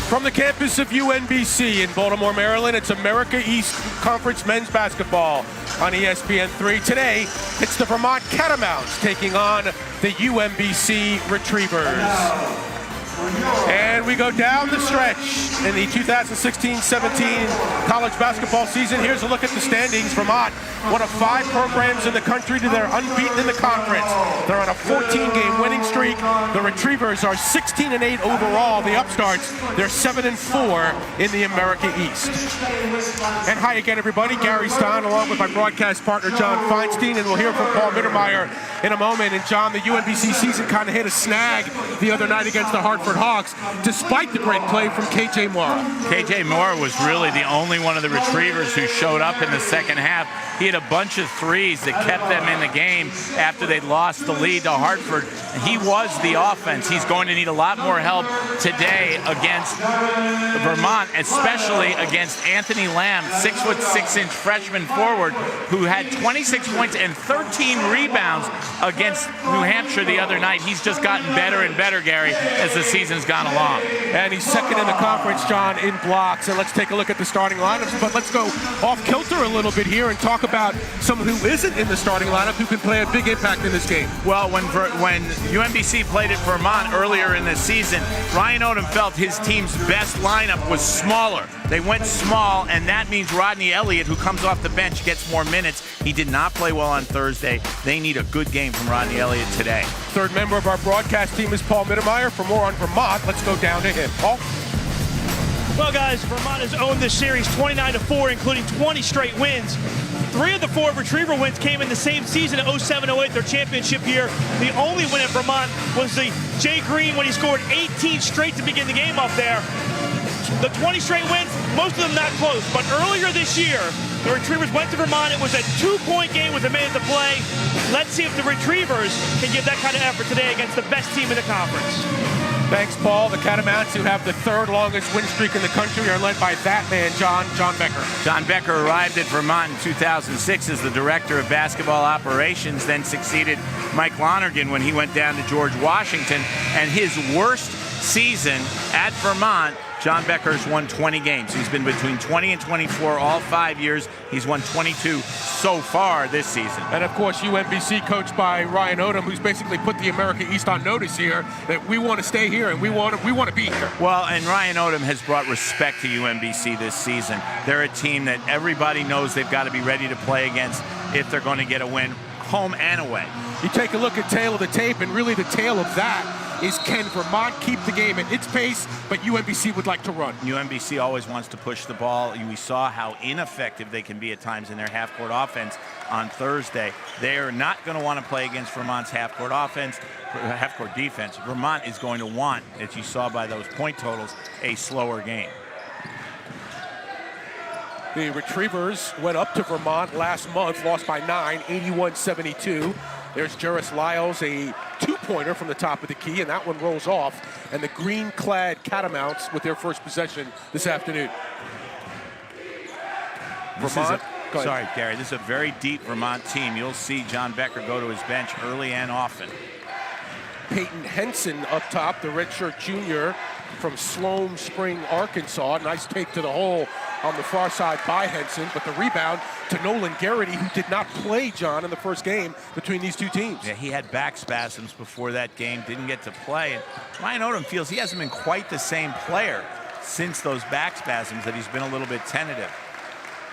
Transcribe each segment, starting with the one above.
From the campus of UMBC in Baltimore, Maryland, it's America East Conference men's basketball on ESPN3. Today, it's the Vermont Catamounts taking on the UMBC Retrievers. And we go down the stretch in the 2016-17 college basketball season. Here's a look at the standings. Vermont, one of 5 programs in the country to their unbeaten in the conference. They're on a 14-game winning streak. The Retrievers are 16-8 overall. The upstarts, they're 7-4 in the America East. And hi again, everybody. Gary Stein, along with my broadcast partner, John Feinstein, and we'll hear from Paul Mittermeier in a moment. And John, the UMBC season kind of hit a snag the other night against the Hartford Hawks, despite the great play from KJ Moore. KJ Moore was really the only one of the Retrievers who showed up in the second half. He had a bunch of threes that kept them in the game after they lost the lead to Hartford. He was the offense. He's going to need a lot more help today against Vermont, especially against Anthony Lamb, 6'6" freshman forward, who had 26 points and 13 rebounds against New Hampshire the other night. He's just gotten better and better, Gary, as the season's gone along. And he's second in the conference, John, in blocks. And let's take a look at the starting lineups. But let's go off kilter a little bit here and talk about someone who isn't in the starting lineup who can play a big impact in this game. Well, when UMBC played at Vermont earlier in the season, Ryan Odom felt his team's best lineup was smaller. They went small, and that means Rodney Elliott, who comes off the bench, gets more minutes. He did not play well on Thursday. They need a good game from Rodney Elliott today. Third member of our broadcast team is Paul Mittermeier. For more on Vermont, let's go down to him. Paul? Well, guys, Vermont has owned this series 29-4, including 20 straight wins. 3 of the 4 Retriever wins came in the same season, 07-08, their championship year. The only win at Vermont was the Jay Green when he scored 18 straight to begin the game up there. The 20 straight wins, most of them not close. But earlier this year, the Retrievers went to Vermont. It was a 2-point game with a minute to play. Let's see if the Retrievers can give that kind of effort today against the best team in the conference. Thanks, Paul. The Catamounts, who have the 3rd longest win streak in the country, are led by that man, John Becker. John Becker arrived at Vermont in 2006 as the director of basketball operations, then succeeded Mike Lonergan when he went down to George Washington. And his worst season at Vermont, John Becker's won 20 games. He's been between 20 and 24 all 5 years. He's won 22 so far this season. And of course, UMBC coached by Ryan Odom, who's basically put the America East on notice here that we want to stay here and we want to be here. Well, and Ryan Odom has brought respect to UMBC this season. They're a team that everybody knows they've got to be ready to play against if they're going to get a win, home and away. You take a look at tail of the tape, and really the tail of that is, can Vermont keep the game at its pace, but UMBC would like to run. UMBC always wants to push the ball. We saw how ineffective they can be at times in their half-court offense on Thursday. They are not going to want to play against Vermont's half-court defense. Vermont is going to want, as you saw by those point totals, a slower game. The Retrievers went up to Vermont last month, lost by 9, 81-72. There's Juris Lyles, a 2-pointer from the top of the key, and that one rolls off. And the green-clad Catamounts with their first possession this afternoon. Vermont. Sorry, Gary. This is a very deep Vermont team. You'll see John Becker go to his bench early and often. Peyton Henson up top, the redshirt junior from Sloan Spring, Arkansas. Nice take to the hole on the far side by Henson, but the rebound to Nolan Garrity, who did not play, John, in the first game between these two teams. Yeah, he had back spasms before that game, didn't get to play. And Ryan Odom feels he hasn't been quite the same player since those back spasms, that he's been a little bit tentative.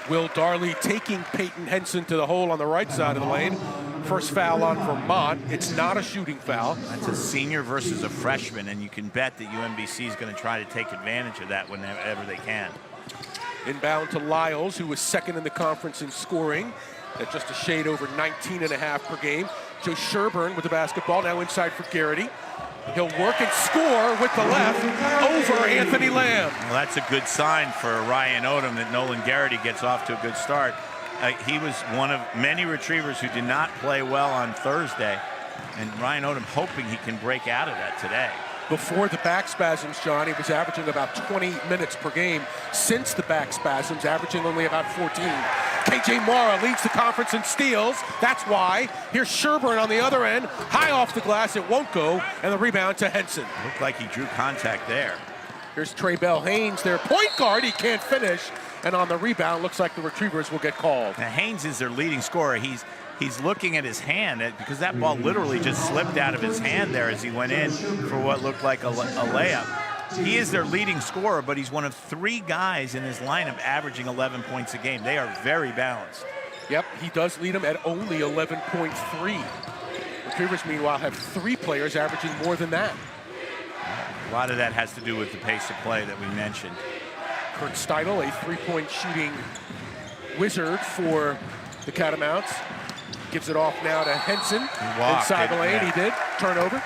Will Darley taking Peyton Henson to the hole on the right side of the lane. First foul on Vermont. It's not a shooting foul. That's a senior versus a freshman, and you can bet that UMBC is going to try to take advantage of that whenever they can. Inbound to Lyles, who was 2nd in the conference in scoring at just a shade over 19.5 per game. Joe Sherburne with the basketball, now inside for Garrity. He'll work and score with the left over Anthony Lamb. Well, that's a good sign for Ryan Odom that Nolan Garrity gets off to a good start. He was one of many Retrievers who did not play well on Thursday, and Ryan Odom hoping he can break out of that today. Before the back spasms, John, he was averaging about 20 minutes per game. Since the back spasms, averaging only about 14. KJ Mara leads the conference in steals. That's why. Here's Sherburne on the other end. High off the glass, it won't go. And the rebound to Henson. Looked like he drew contact there. Here's Trey Bell Haynes, their point guard. He can't finish. And on the rebound, looks like the Retrievers will get called. Now, Haynes is their leading scorer. He's looking at his hand because that ball literally just slipped out of his hand there as he went in for what looked like a layup. He is their leading scorer, but he's one of 3 guys in his lineup averaging 11 points a game. They are very balanced. Yep, he does lead them at only 11.3. Retrievers, meanwhile, have 3 players averaging more than that. A lot of that has to do with the pace of play that we mentioned. Kurt Steidl, a 3-point shooting wizard for the Catamounts. Gives it off now to Henson. Inside the lane, he did. Turnover.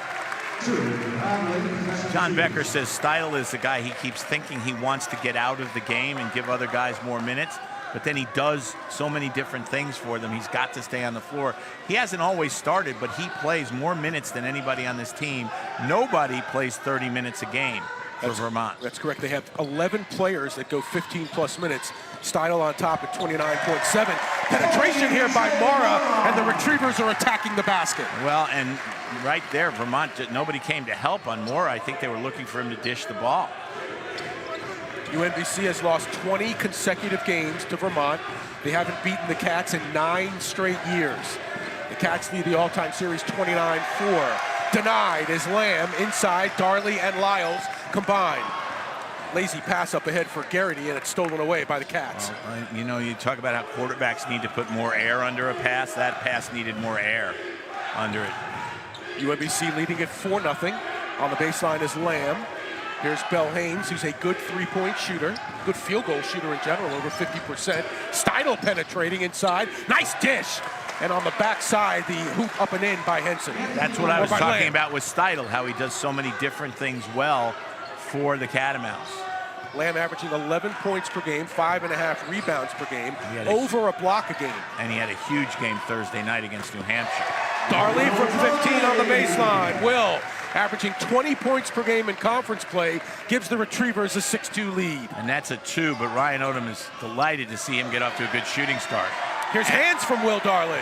John Becker says Steidl is the guy he keeps thinking he wants to get out of the game and give other guys more minutes, but then he does so many different things for them. He's got to stay on the floor. He hasn't always started, but he plays more minutes than anybody on this team. Nobody plays 30 minutes a game for Vermont. That's correct. They have 11 players that go 15-plus minutes. Steidl on top at 29.7. Penetration here by Mara, and the Retrievers are attacking the basket. Well, and right there, Vermont, nobody came to help on Mora. I think they were looking for him to dish the ball. UMBC has lost 20 consecutive games to Vermont. They haven't beaten the Cats in 9 straight years. The Cats lead the all-time series 29-4. Denied is Lamb inside. Darley and Lyles combined. Lazy pass up ahead for Garrity, and it's stolen away by the Cats. Well, you know, you talk about how quarterbacks need to put more air under a pass. That pass needed more air under it. UMBC leading it 4-0. On the baseline is Lamb. Here's Bell Haynes, who's a good 3-point shooter, good field goal shooter in general, over 50%. Steidl penetrating inside. Nice dish. And on the backside, the hoop up and in by Henson. That's what I was talking about with Steidl, how he does so many different things well for the Catamounts. Lamb averaging 11 points per game, 5.5 rebounds per game, over a block a game. And he had a huge game Thursday night against New Hampshire. Darley from 15 on the baseline. Will, averaging 20 points per game in conference play, gives the Retrievers a 6-2 lead. And that's a 2, but Ryan Odom is delighted to see him get off to a good shooting start. Here's hands from Will Darley.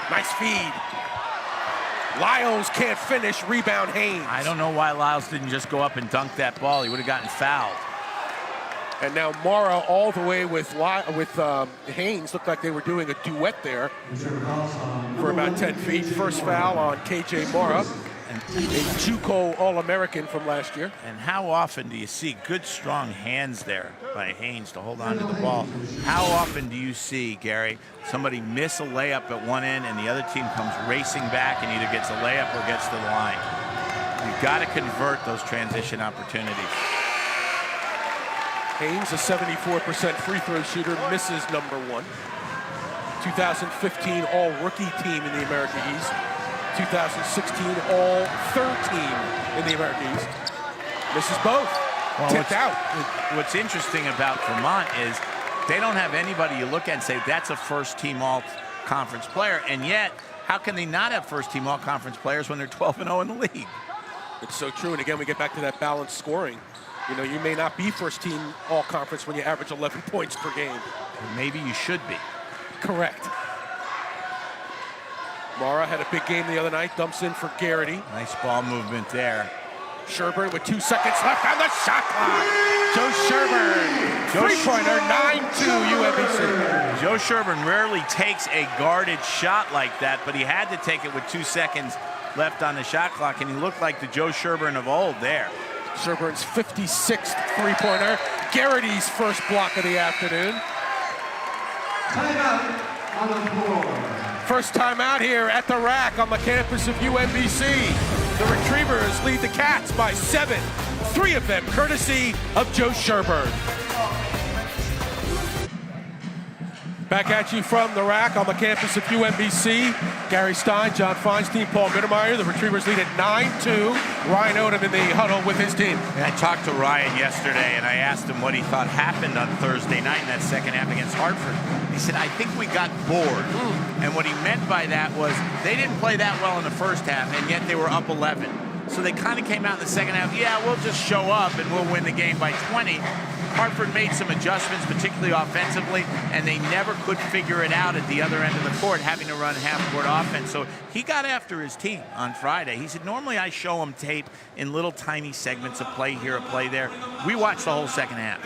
Nice feed. Lyles can't finish, rebound Haynes. I don't know why Lyles didn't just go up and dunk that ball. He would have gotten fouled. And now Mara all the way with Haynes. Looked like they were doing a duet there for about 10 feet. First foul on KJ Mara, a JUCO All-American from last year. And how often do you see good, strong hands there by Haynes to hold on to the ball? How often do you see, Gary, somebody miss a layup at one end and the other team comes racing back and either gets a layup or gets to the line? You've got to convert those transition opportunities. Haynes, a 74% free throw shooter, misses number 1. 2015 All-Rookie team in the America East. 2016 All-Third team in the America East. Misses both. Well, tipped out. What's interesting about Vermont is they don't have anybody you look at and say that's a first-team all-conference player, and yet how can they not have first-team all-conference players when they're 12-0 in the league? It's so true, and again, we get back to that balanced scoring. You know, you may not be first-team all-conference when you average 11 points per game. Maybe you should be. Correct. Mara had a big game the other night, dumps in for Garrity. Nice ball movement there. Sherburne with 2 seconds left on the shot clock. Joe Sherburne, three-pointer, 9-2 UMBC. Joe Sherburne rarely takes a guarded shot like that, but he had to take it with 2 seconds left on the shot clock, and he looked like the Joe Sherburne of old there. Sherburne's 56th three-pointer. Garrity's first block of the afternoon. Timeout on the floor. First time out here at the rack on the campus of UMBC. The Retrievers lead the Cats by 7. 3 of them courtesy of Joe Sherburne. Back at you from the rack on the campus of UMBC. Gary Stein, John Feinstein, Paul Mittermeier. The Retrievers lead at 9-2. Ryan Odom in the huddle with his team. And I talked to Ryan yesterday, and I asked him what he thought happened on Thursday night in that second half against Hartford. He said, I think we got bored. And what he meant by that was they didn't play that well in the first half, and yet they were up 11. So they kind of came out in the second half, yeah, we'll just show up and we'll win the game by 20. Hartford made some adjustments, particularly offensively, and they never could figure it out at the other end of the court, having to run half-court offense. So he got after his team on Friday. He said, normally I show him tape in little tiny segments of play here, a play there. We watched the whole second half.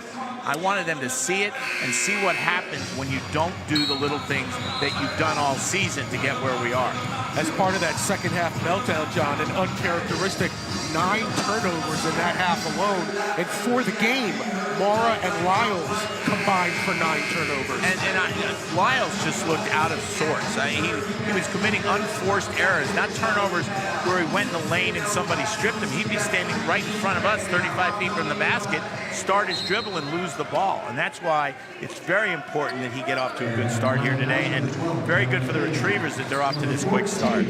I wanted them to see it and see what happens when you don't do the little things that you've done all season to get where we are. As part of that second half meltdown, John, an uncharacteristic 9 turnovers in that half alone. And for the game, Mara and Lyles combined for 9 turnovers. And Lyles just looked out of sorts. He was committing unforced errors, not turnovers where he went in the lane and somebody stripped him. He'd be standing right in front of us, 35 feet from the basket, start his dribble and lose the ball. And that's why it's very important that he get off to a good start here today, and very good for the Retrievers that they're off to this quick start.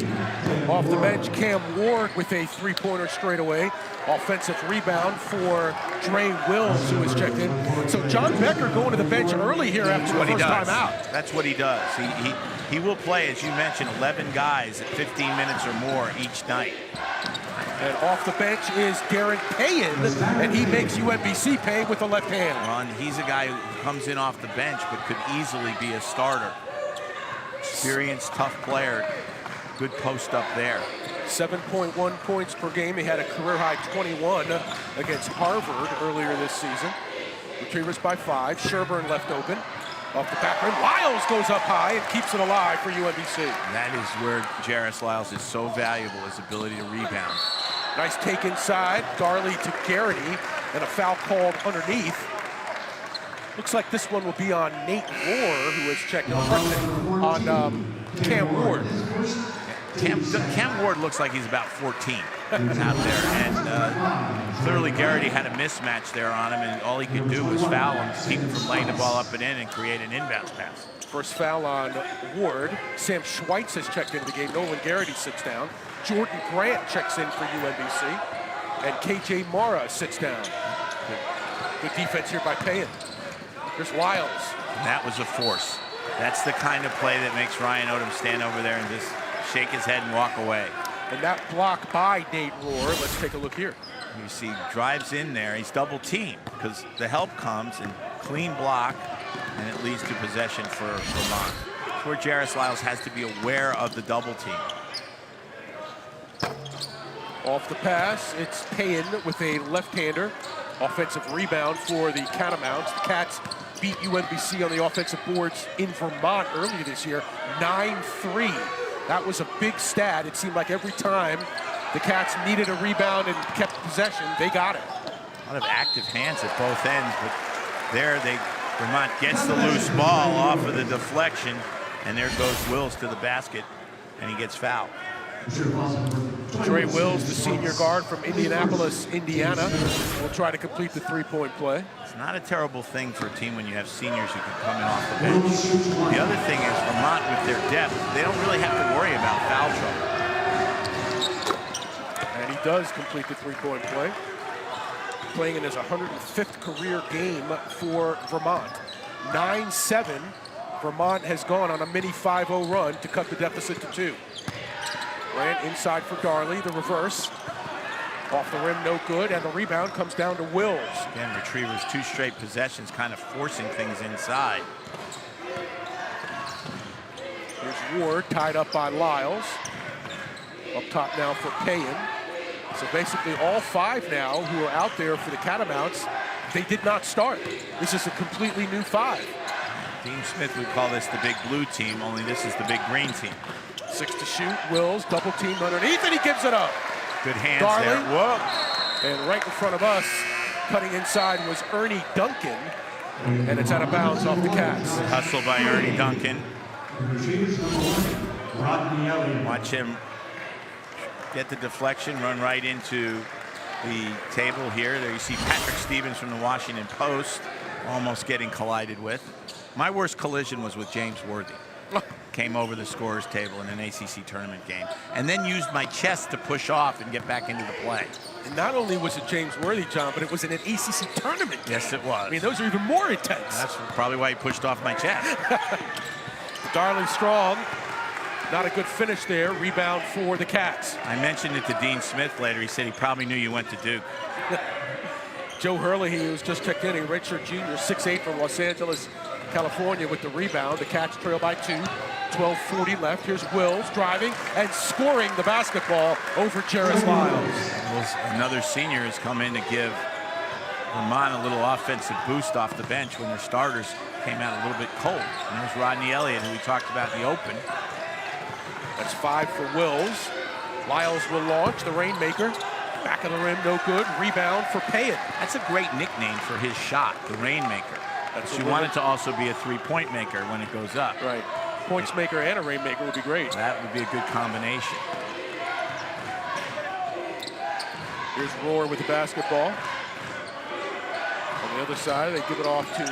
Off the bench, Cam Ward with a 3-pointer straightaway. Offensive rebound for Dre Wills, who is checked in. So John Becker going to the bench early here after the first time out. That's what he does. He will play, as you mentioned, 11 guys at 15 minutes or more each night. And off the bench is Darren Payen, and he makes UMBC pay with the left hand. Well, and he's a guy who comes in off the bench but could easily be a starter. Experienced, tough player. Good post up there. 7.1 points per game. He had a career-high 21 against Harvard earlier this season. Retrievers by 5. Sherburne left open. Off the back rim, Lyles goes up high and keeps it alive for UMBC. That is where Jairus Lyles is so valuable, his ability to rebound. Nice take inside. Darley to Garrity, and a foul called underneath. Looks like this one will be on Nate Rohr, who has checked on Cam Ward. Cam Ward looks like he's about 14 out there, and clearly Garrity had a mismatch there on him, and all he could do was foul him, keep him from laying the ball up and in and create an inbounds pass. First foul on Ward. Sam Schweitz has checked into the game. Nolan Garrity sits down. Jordan Grant checks in for UMBC, and KJ Mara sits down. Good defense here by Payen. There's Lyles. And that was a force. That's the kind of play that makes Ryan Odom stand over there and just shake his head and walk away. And that block by Nate Rohr. Let's take a look here. You see, drives in there. He's double teamed because the help comes and clean block, and it leads to possession for Vermont. It's where Jairus Lyles has to be aware of the double team. Off the pass, it's Payen with a left-hander. Offensive rebound for the Catamounts. The Cats beat UMBC on the offensive boards in Vermont earlier this year, 9-3. That was a big stat. It seemed like every time the Cats needed a rebound and kept possession, they got it. A lot of active hands at both ends, but there Vermont gets the loose ball off of the deflection, and there goes Wills to the basket, and he gets fouled. Dre Wills, the senior guard from Indianapolis, Indiana, will try to complete the 3-point play. It's not a terrible thing for a team when you have seniors who can come in off the bench. The other thing is Vermont, with their depth, they don't really have to worry about foul trouble. And he does complete the 3-point play, playing in his 105th career game for Vermont. 9-7, Vermont has gone on a mini 5-0 run to cut the deficit to 2. Grant inside for Darley, the reverse. Off the rim, no good, and the rebound comes down to Wills. Again, Retrievers 2 straight possessions, kind of forcing things inside. Here's Ward, tied up by Lyles. Up top now for Payen. So basically all 5 now who are out there for the Catamounts, they did not start. This is a completely new 5. Dean Smith would call this the big blue team, only this is the big green team. 6 to shoot, Wills, double teamed underneath, and he gives it up. Good hands Darley, there. Whoa. And right in front of us, cutting inside was Ernie Duncan, and it's out of bounds off the Cats. Hustle by Ernie Duncan. Watch him get the deflection, run right into the table here. There you see Patrick Stevens from the Washington Post almost getting collided with. My worst collision was with James Worthy. Came over the scorer's table in an ACC tournament game, and then used my chest to push off and get back into the play. And not only was it James Worthy, John, but it was in an ACC tournament game. Yes, it was. I mean, those are even more intense. That's probably why he pushed off my chest. Darley strong. Not a good finish there. Rebound for the Cats. I mentioned it to Dean Smith later. He said he probably knew you went to Duke. Joe Hurley, who was just checked in, a redshirt junior, 6'8" from Los Angeles, California, with the rebound. The Cats trail by 2. 12:40 left. Here's Wills driving and scoring the basketball over Jairus Lyles. Another senior has come in to give Vermont a little offensive boost off the bench when their starters came out a little bit cold. And there's Rodney Elliott, who we talked about in the open. That's 5 for Wills. Lyles will launch, the Rainmaker. Back of the rim, no good. Rebound for Payan. That's a great nickname for his shot, the Rainmaker. You want it to also be a three-point maker when it goes up. Right. Points maker and a Rainmaker would be great. That would be a good combination. Here's Rohr with the basketball. On the other side, they give it off to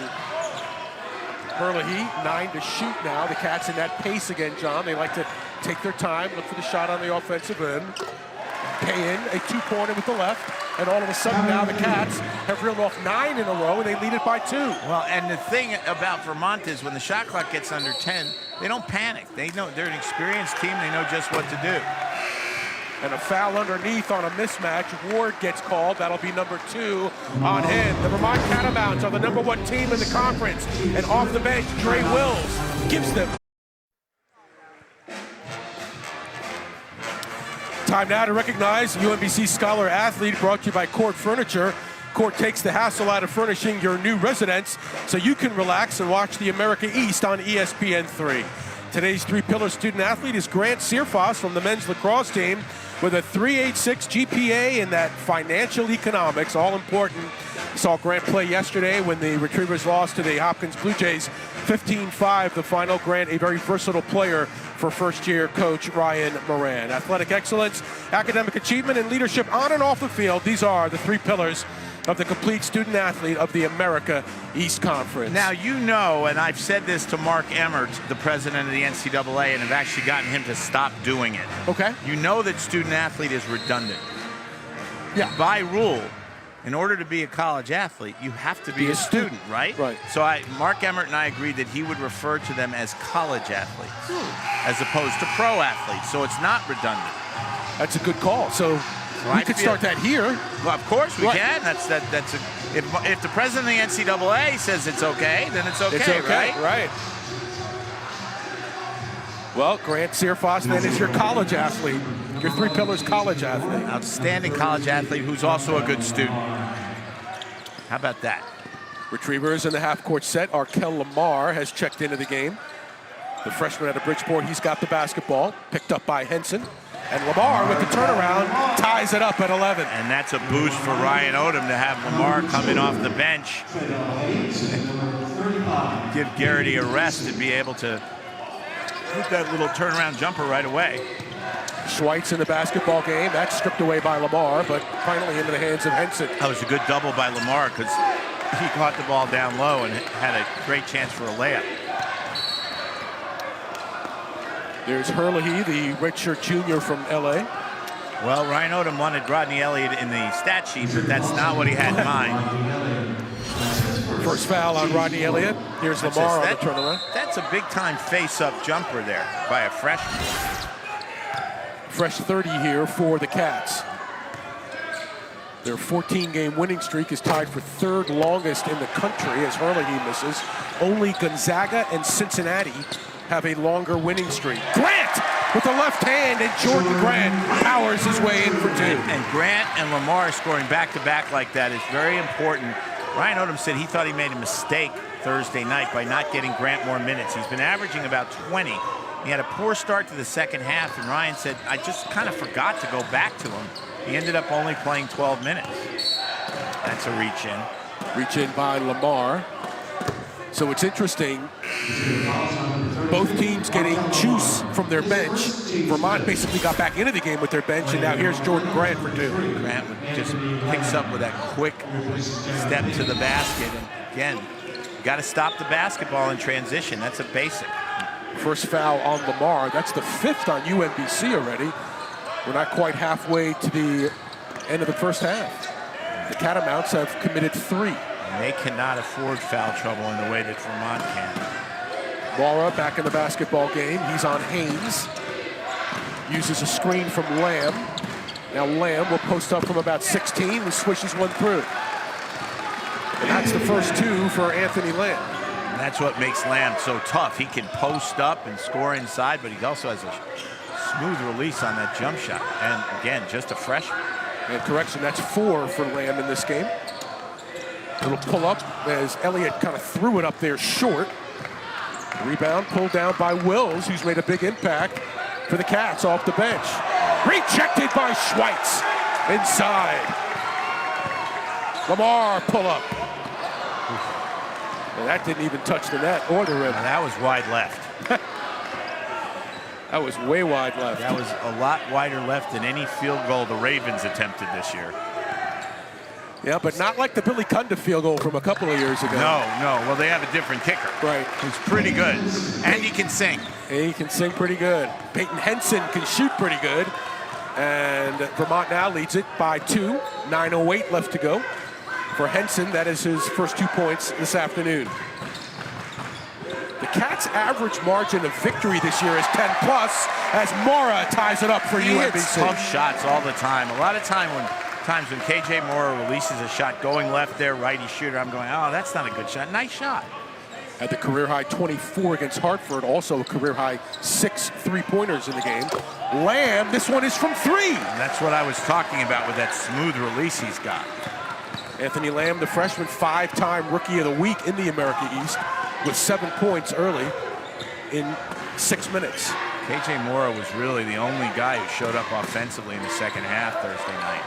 Hurley. 9 to shoot now. The Cats in that pace again, John. They like to take their time, look for the shot on the offensive end. Payan, a two-pointer with the left. And all of a sudden now the Cats have reeled off 9 in a row, and they lead it by 2. Well, and the thing about Vermont is when the shot clock gets under 10, they don't panic. They know they're an experienced team. They know just what to do. And a foul underneath on a mismatch. Ward gets called. That'll be number 2 on him. The Vermont Catamounts are the #1 team in the conference. And off the bench, Dre Wills gives them. Time now to recognize UMBC Scholar Athlete, brought to you by Court Furniture. Court takes the hassle out of furnishing your new residence so you can relax and watch the America East on ESPN3. Today's three-pillar student athlete is Grant Searfoss from the men's lacrosse team with a 3.86 GPA in that financial economics, all important. We saw Grant play yesterday when the Retrievers lost to the Hopkins Blue Jays 15-5, the final. Grant, a very versatile player for first-year coach Ryan Moran. Athletic excellence, academic achievement, and leadership on and off the field. These are the 3 pillars of the complete student athlete of the America East Conference. Now, you know, and I've said this to Mark Emmert, the president of the NCAA, and have actually gotten him to stop doing it. Okay. You know that student athlete is redundant. Yeah. By rule, in order to be a college athlete, you have to be a student, right? Right. So Mark Emmert and I agreed that he would refer to them as college athletes as opposed to pro athletes, so it's not redundant. That's a good call. So we could start that here. Well, of course we can. If the president of the NCAA says it's okay, then it's okay, right? Well, Grant Searfoss then is your college athlete, your 3 pillars college athlete. Outstanding college athlete who's also a good student. How about that? Retrievers in the half-court set. Arkel Lamar has checked into the game. The freshman out of Bridgeport, he's got the basketball, picked up by Henson. And Lamar, with the turnaround, ties it up at 11. And that's a boost for Ryan Odom to have Lamar coming off the bench. Give Garrity a rest and be able to hit that little turnaround jumper right away. Schweitz in the basketball game. That's stripped away by Lamar, but finally into the hands of Henson. That was a good double by Lamar because he caught the ball down low and had a great chance for a layup. There's Hurley, the redshirt junior from LA. Well, Ryan Odom wanted Rodney Elliott in the stat sheet, but that's not what he had in mind. First foul on Rodney Elliott. Here's Lamar on the turnaround. That's a big-time face-up jumper there by a freshman. Fresh 30 here for the Cats. Their 14-game winning streak is tied for 3rd longest in the country as Hurley misses. Only Gonzaga and Cincinnati have a longer winning streak. Grant with the left hand, and Jordan Grant powers his way in for 2. And Grant and Lamar scoring back-to-back like that is very important. Ryan Odom said he thought he made a mistake Thursday night by not getting Grant more minutes. He's been averaging about 20. He had a poor start to the second half, and Ryan said, I just kind of forgot to go back to him. He ended up only playing 12 minutes. That's a reach-in. Reach-in by Lamar. So it's interesting, both teams getting juice from their bench. Vermont basically got back into the game with their bench, and now here's Jordan Grant for 2. Grant just picks up with that quick step to the basket. And again, you got to stop the basketball in transition. That's a basic. First foul on Lamar. That's the 5th on UMBC already. We're not quite halfway to the end of the first half. The Catamounts have committed 3. And they cannot afford foul trouble in the way that Vermont can. Laura back in the basketball game. He's on Haynes. Uses a screen from Lamb. Now Lamb will post up from about 16 and swishes one through. And that's the first 2 for Anthony Lamb. And that's what makes Lamb so tough. He can post up and score inside, but he also has a smooth release on that jump shot. And again, just a freshman. And correction, that's 4 for Lamb in this game. Little pull up as Elliott kind of threw it up there short. Rebound pulled down by Wills, who's made a big impact for the Cats off the bench. Rejected by Schweitz inside. Lamar pull up. And that didn't even touch the net or the rim. That was wide left. That was way wide left. That was a lot wider left than any field goal the Ravens attempted this year. Yeah, but not like the Billy Cunda field goal from a couple of years ago. No. Well, they have a different kicker. Right. Who's pretty good. And he can sing. He can sing pretty good. Peyton Henson can shoot pretty good. And Vermont now leads it by 2. 9:08 left to go. For Henson, that is his first 2 points this afternoon. The Cats' average margin of victory this year is 10 plus as Mora ties it up for He UMBC. hits tough shots all the time. A lot of times when KJ Mora releases a shot going left there, righty shooter, I'm going, oh, that's not a good shot. Nice shot. At the career high 24 against Hartford, also a career high 6 3-pointers in the game. Lamb, this one is from 3. And that's what I was talking about with that smooth release he's got. Anthony Lamb, the freshman, 5-time Rookie of the Week in the America East with 7 points early in 6 minutes. KJ Mora was really the only guy who showed up offensively in the second half Thursday night.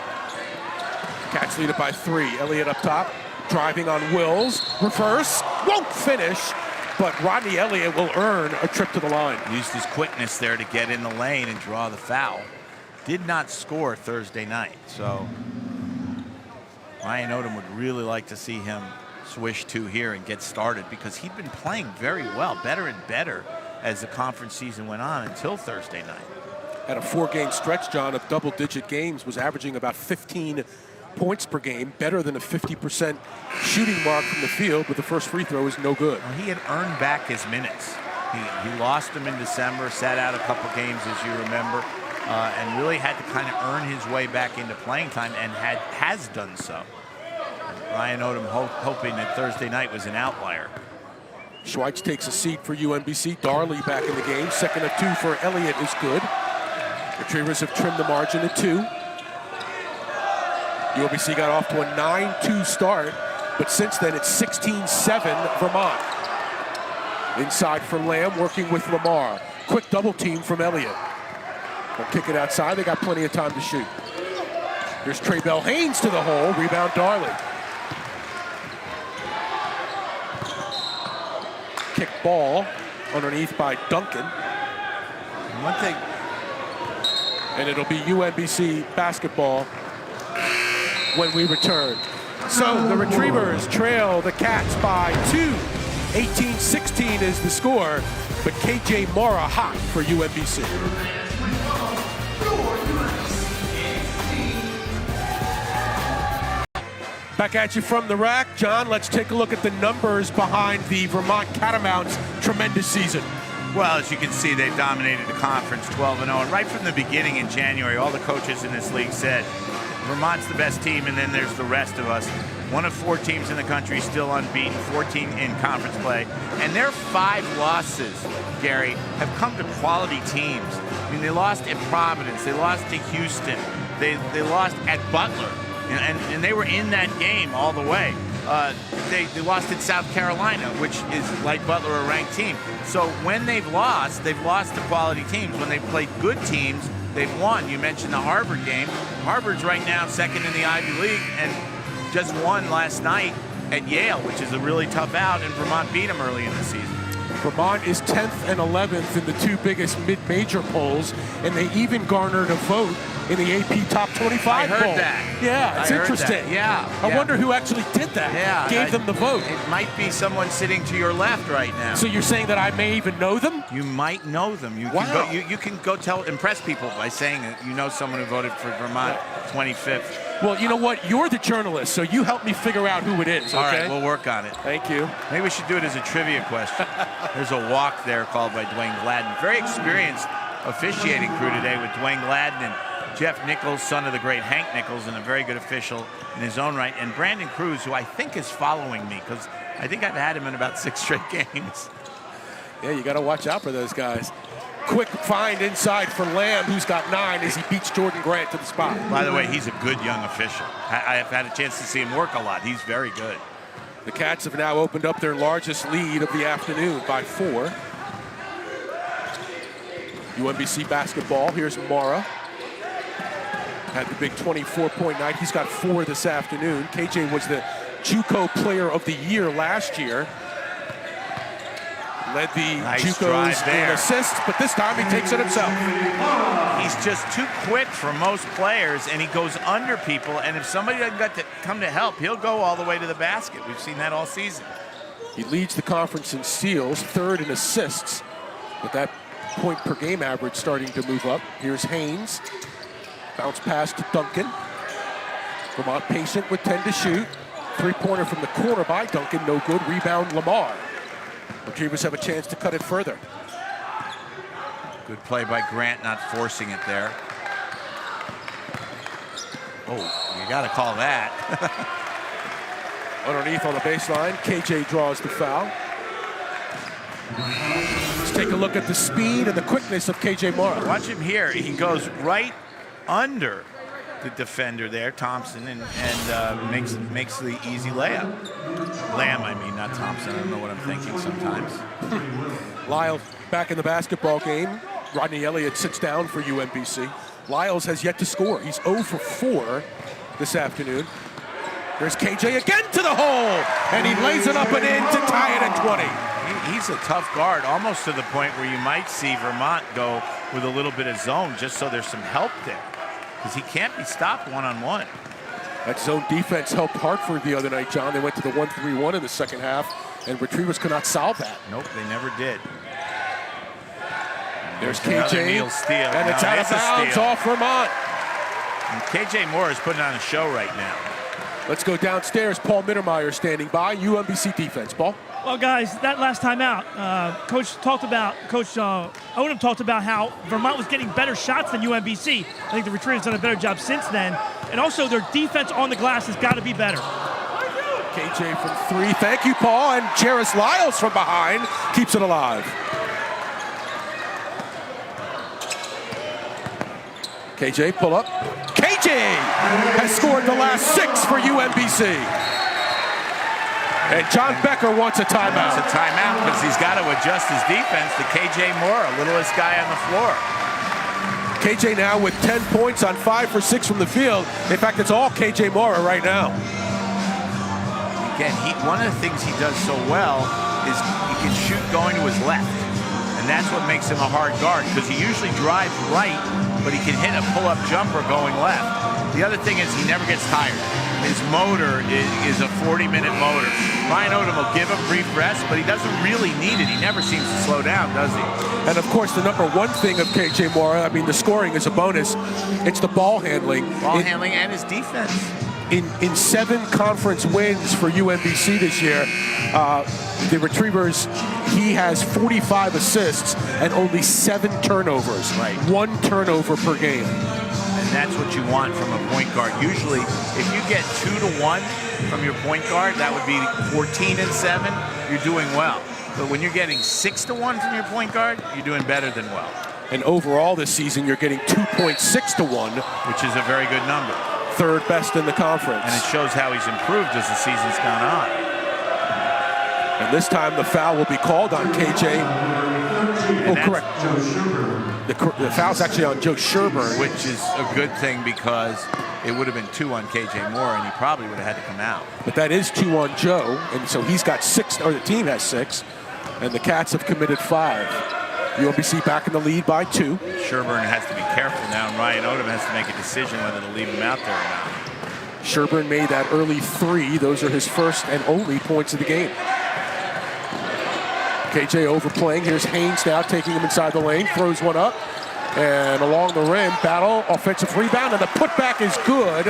Cats lead it by 3. Elliott up top, driving on Wills. Reverse, won't finish, but Rodney Elliott will earn a trip to the line. Used his quickness there to get in the lane and draw the foul. Did not score Thursday night, so Ryan Odom would really like to see him swish to here and get started because he'd been playing very well, better and better as the conference season went on until Thursday night. At a 4-game stretch, John, of double-digit games, was averaging about 15 points per game, better than a 50% shooting mark from the field, but the first free throw is no good. Well, he had earned back his minutes. He lost them in December, sat out a couple games, as you remember, and really had to kind of earn his way back into playing time and has done so. Ryan Odom hoping that Thursday night was an outlier. Schweitz takes a seat for UMBC. Darley back in the game. 2nd of 2 for Elliott is good. Retrievers have trimmed the margin to 2. UMBC got off to a 9-2 start, but since then it's 16-7 Vermont. Inside from Lamb, working with Lamar. Quick double team from Elliott. They'll kick it outside. They got plenty of time to shoot. Here's Trey Bell Haynes to the hole. Rebound Darley. Kick ball underneath by Duncan. One thing. And it'll be UMBC basketball when we return. So the Retrievers trail the Cats by 2. 18-16 is the score, but KJ Mora hot for UMBC. Back at you from the rack. John, let's take a look at the numbers behind the Vermont Catamounts' tremendous season. Well, as you can see, they've dominated the conference 12-0. And right from the beginning in January, all the coaches in this league said, Vermont's the best team, and then there's the rest of us. One of 4 teams in the country still unbeaten, 14 in conference play. And their 5 losses, Gary, have come to quality teams. I mean, they lost at Providence. They lost to Houston. They lost at Butler. And they were in that game all the way. They lost at South Carolina, which is, like Butler, a ranked team. So when they've lost to quality teams. When they've played good teams, they've won. You mentioned the Harvard game. Harvard's right now 2nd in the Ivy League and just won last night at Yale, which is a really tough out, and Vermont beat them early in the season. Vermont is 10th and 11th in the 2 biggest mid-major polls, and they even garnered a vote in the AP Top 25 I heard poll. that. Yeah, it's interesting. Yeah. I wonder who actually did that. Yeah. Gave them the vote. It might be someone sitting to your left right now. So you're saying that I may even know them? You might know them. You can go impress people by saying that you know someone who voted for Vermont 25th. Well, you know what? You're the journalist, so you help me figure out who it is, okay? All right, we'll work on it. Thank you. Maybe we should do it as a trivia question. There's a walk there called by Dwayne Gladden. Very experienced officiating crew today with Dwayne Gladden and Jeff Nichols, son of the great Hank Nichols, and a very good official in his own right. And Brandon Cruz, who I think is following me, because I think I've had him in about 6 straight games. Yeah, you got to watch out for those guys. Quick find inside for Lamb, who's got 9 as he beats Jordan Grant to the spot. By the way, he's a good young official. I have had a chance to see him work a lot. He's very good. The Cats have now opened up their largest lead of the afternoon by 4. UMBC basketball. Here's Mara. Had the big 24-point night. He's got 4 this afternoon. KJ was the JUCO Player of the Year last year. Led the JUCOs in assists, but this time he takes it himself. He's just too quick for most players, and he goes under people, and if somebody doesn't get to come to help, he'll go all the way to the basket. We've seen that all season. He leads the conference in steals, 3rd in assists, with that point per game average starting to move up. Here's Haynes. Bounce pass to Duncan. Vermont patient with 10 to shoot. 3-pointer from the corner by Duncan, no good. Rebound Lamar. Retrievers have a chance to cut it further. Good play by Grant, not forcing it there. Oh, you got to call that. Underneath on the baseline, KJ draws the foul. Let's take a look at the speed and the quickness of KJ Mara. Watch him here. He goes right under the defender there, Thompson, and makes the easy layup. Lamb, I mean, not Thompson. I don't know what I'm thinking sometimes. Lyle back in the basketball game. Rodney Elliott sits down for UMBC. Lyles has yet to score. He's 0 for 4 this afternoon. There's KJ again to the hole, and he lays it up and in to tie it at 20. He's a tough guard, almost to the point where you might see Vermont go with a little bit of zone just so there's some help there, because he can't be stopped one-on-one. That zone defense helped Hartford the other night, John. They went to the 1-3-1 in the second half, and Retrievers could not solve that. Nope, they never did. There's KJ, steal. And it's out of bounds off Vermont. And KJ Moore is putting on a show right now. Let's go downstairs. Paul Mittermeier standing by. UMBC defense. Paul? Well, guys, that last time out, Coach Odom talked about how Vermont was getting better shots than UMBC. I think the Retrievers done a better job since then. And also, their defense on the glass has got to be better. KJ from 3. Thank you, Paul. And Jairus Lyles from behind keeps it alive. KJ, pull up. KJ has scored the last 6 for UMBC. And John Becker wants a timeout. It's a timeout because he's got to adjust his defense to KJ Moore, littlest guy on the floor. KJ now with 10 points on 5 for 6 from the field. In fact, it's all KJ Moore right now. Again, one of the things he does so well is he can shoot going to his left. And that's what makes him a hard guard, because he usually drives right, but he can hit a pull-up jumper going left. The other thing is he never gets tired. His motor is a 40-minute motor. Ryan Odom will give him brief rest, but he doesn't really need it. He never seems to slow down, does he? And of course, the number one thing of KJ Moore, I mean, the scoring is a bonus. It's the ball handling. Ball handling and his defense. In 7 conference wins for UMBC this year, the Retrievers, he has 45 assists and only 7 turnovers. Right. 1 turnover per game. And that's what you want from a point guard. Usually, if you get 2-1 from your point guard, that would be 14-7, you're doing well. But when you're getting 6-1 from your point guard, you're doing better than well. And overall this season, you're getting 2.6-1. Which is a very good number. 3rd best in the conference. And it shows how he's improved as the season's gone on. And this time the foul will be called on KJ. Oh, correct. The foul's actually on Joe Sherburne. Which is a good thing, because it would have been 2 on KJ Moore, and he probably would have had to come out. But that is 2 on Joe, and so he's got 6, or the team has 6, and the Cats have committed 5. UMBC back in the lead by 2. Sherburne has to be careful now, and Ryan Odom has to make a decision whether to leave him out there or not. Sherburne made that early 3. Those are his first and only points of the game. KJ overplaying. Here's Haynes now taking him inside the lane. Throws one up. And along the rim, battle, offensive rebound, and the putback is good.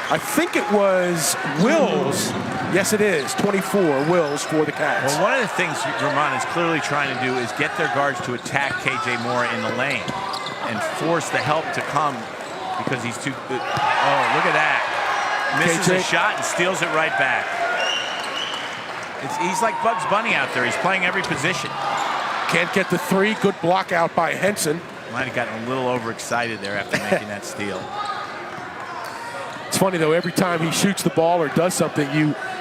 I think it was Wills. Yes, it is. 24, Wills for the Cats. Well, one of the things Vermont is clearly trying to do is get their guards to attack KJ Moore in the lane and force the help to come because he's too good. Oh, look at that. Misses a shot and steals it right back. He's like Bugs Bunny out there. He's playing every position. Can't get the three. Good block out by Henson. Might have gotten a little overexcited there after making that steal. It's funny though, every time he shoots the ball or does something,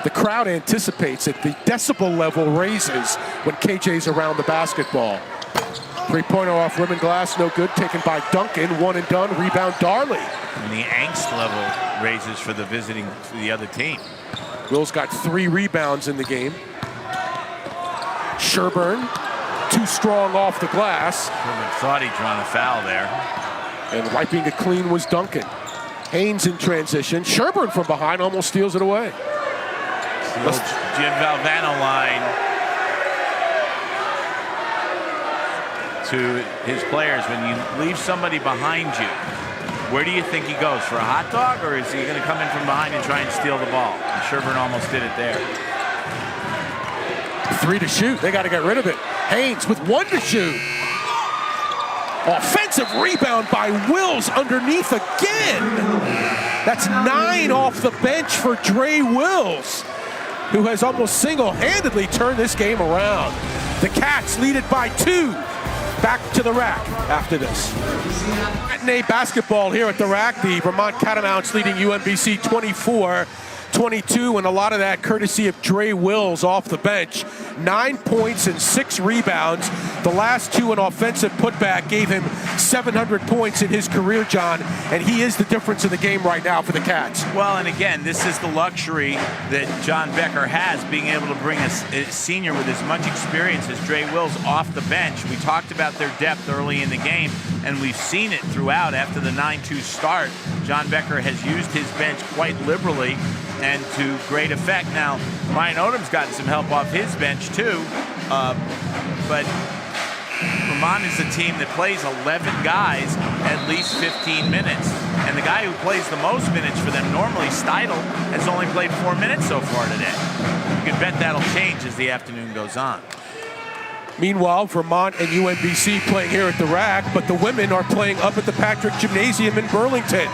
the crowd anticipates it. The decibel level raises when KJ's around the basketball. Three-pointer off rim and glass, no good. Taken by Duncan, one and done. Rebound, Darley. And the angst level raises for the other team. Wills got 3 rebounds in the game. Sherburne, too strong off the glass. Thought he'd drawn a foul there. And wiping it clean was Duncan. Haynes in transition. Sherburne from behind almost steals it away. The old Jim Valvano line to his players. When you leave somebody behind you, where do you think he goes? For a hot dog, or is he going to come in from behind and try and steal the ball? And Sherburne almost did it there. 3 to shoot. They got to get rid of it. Haynes with 1 to shoot. Offensive rebound by Wills underneath again. That's 9 off the bench for Dre Wills, who has almost single-handedly turned this game around. The Cats lead it by 2. Back to the rack after this. Matinee basketball here at the rack. The Vermont Catamounts leading UMBC 24-22, and a lot of that courtesy of Dre Wills off the bench. 9 points and 6 rebounds. The last 2 an offensive putback gave him 700 points in his career, John, and he is the difference in the game right now for the Cats. Well, and again, this is the luxury that John Becker has, being able to bring a senior with as much experience as Dre Wills off the bench. We talked about their depth early in the game, and we've seen it throughout. After the 9-2 start, John Becker has used his bench quite liberally and to great effect. Now, Ryan Odom's gotten some help off his bench too, but Vermont is a team that plays 11 guys at least 15 minutes. And the guy who plays the most minutes for them, normally Steidel, has only played 4 minutes so far today. You can bet that'll change as the afternoon goes on. Meanwhile, Vermont and UMBC playing here at the rack, but the women are playing up at the Patrick Gymnasium in Burlington.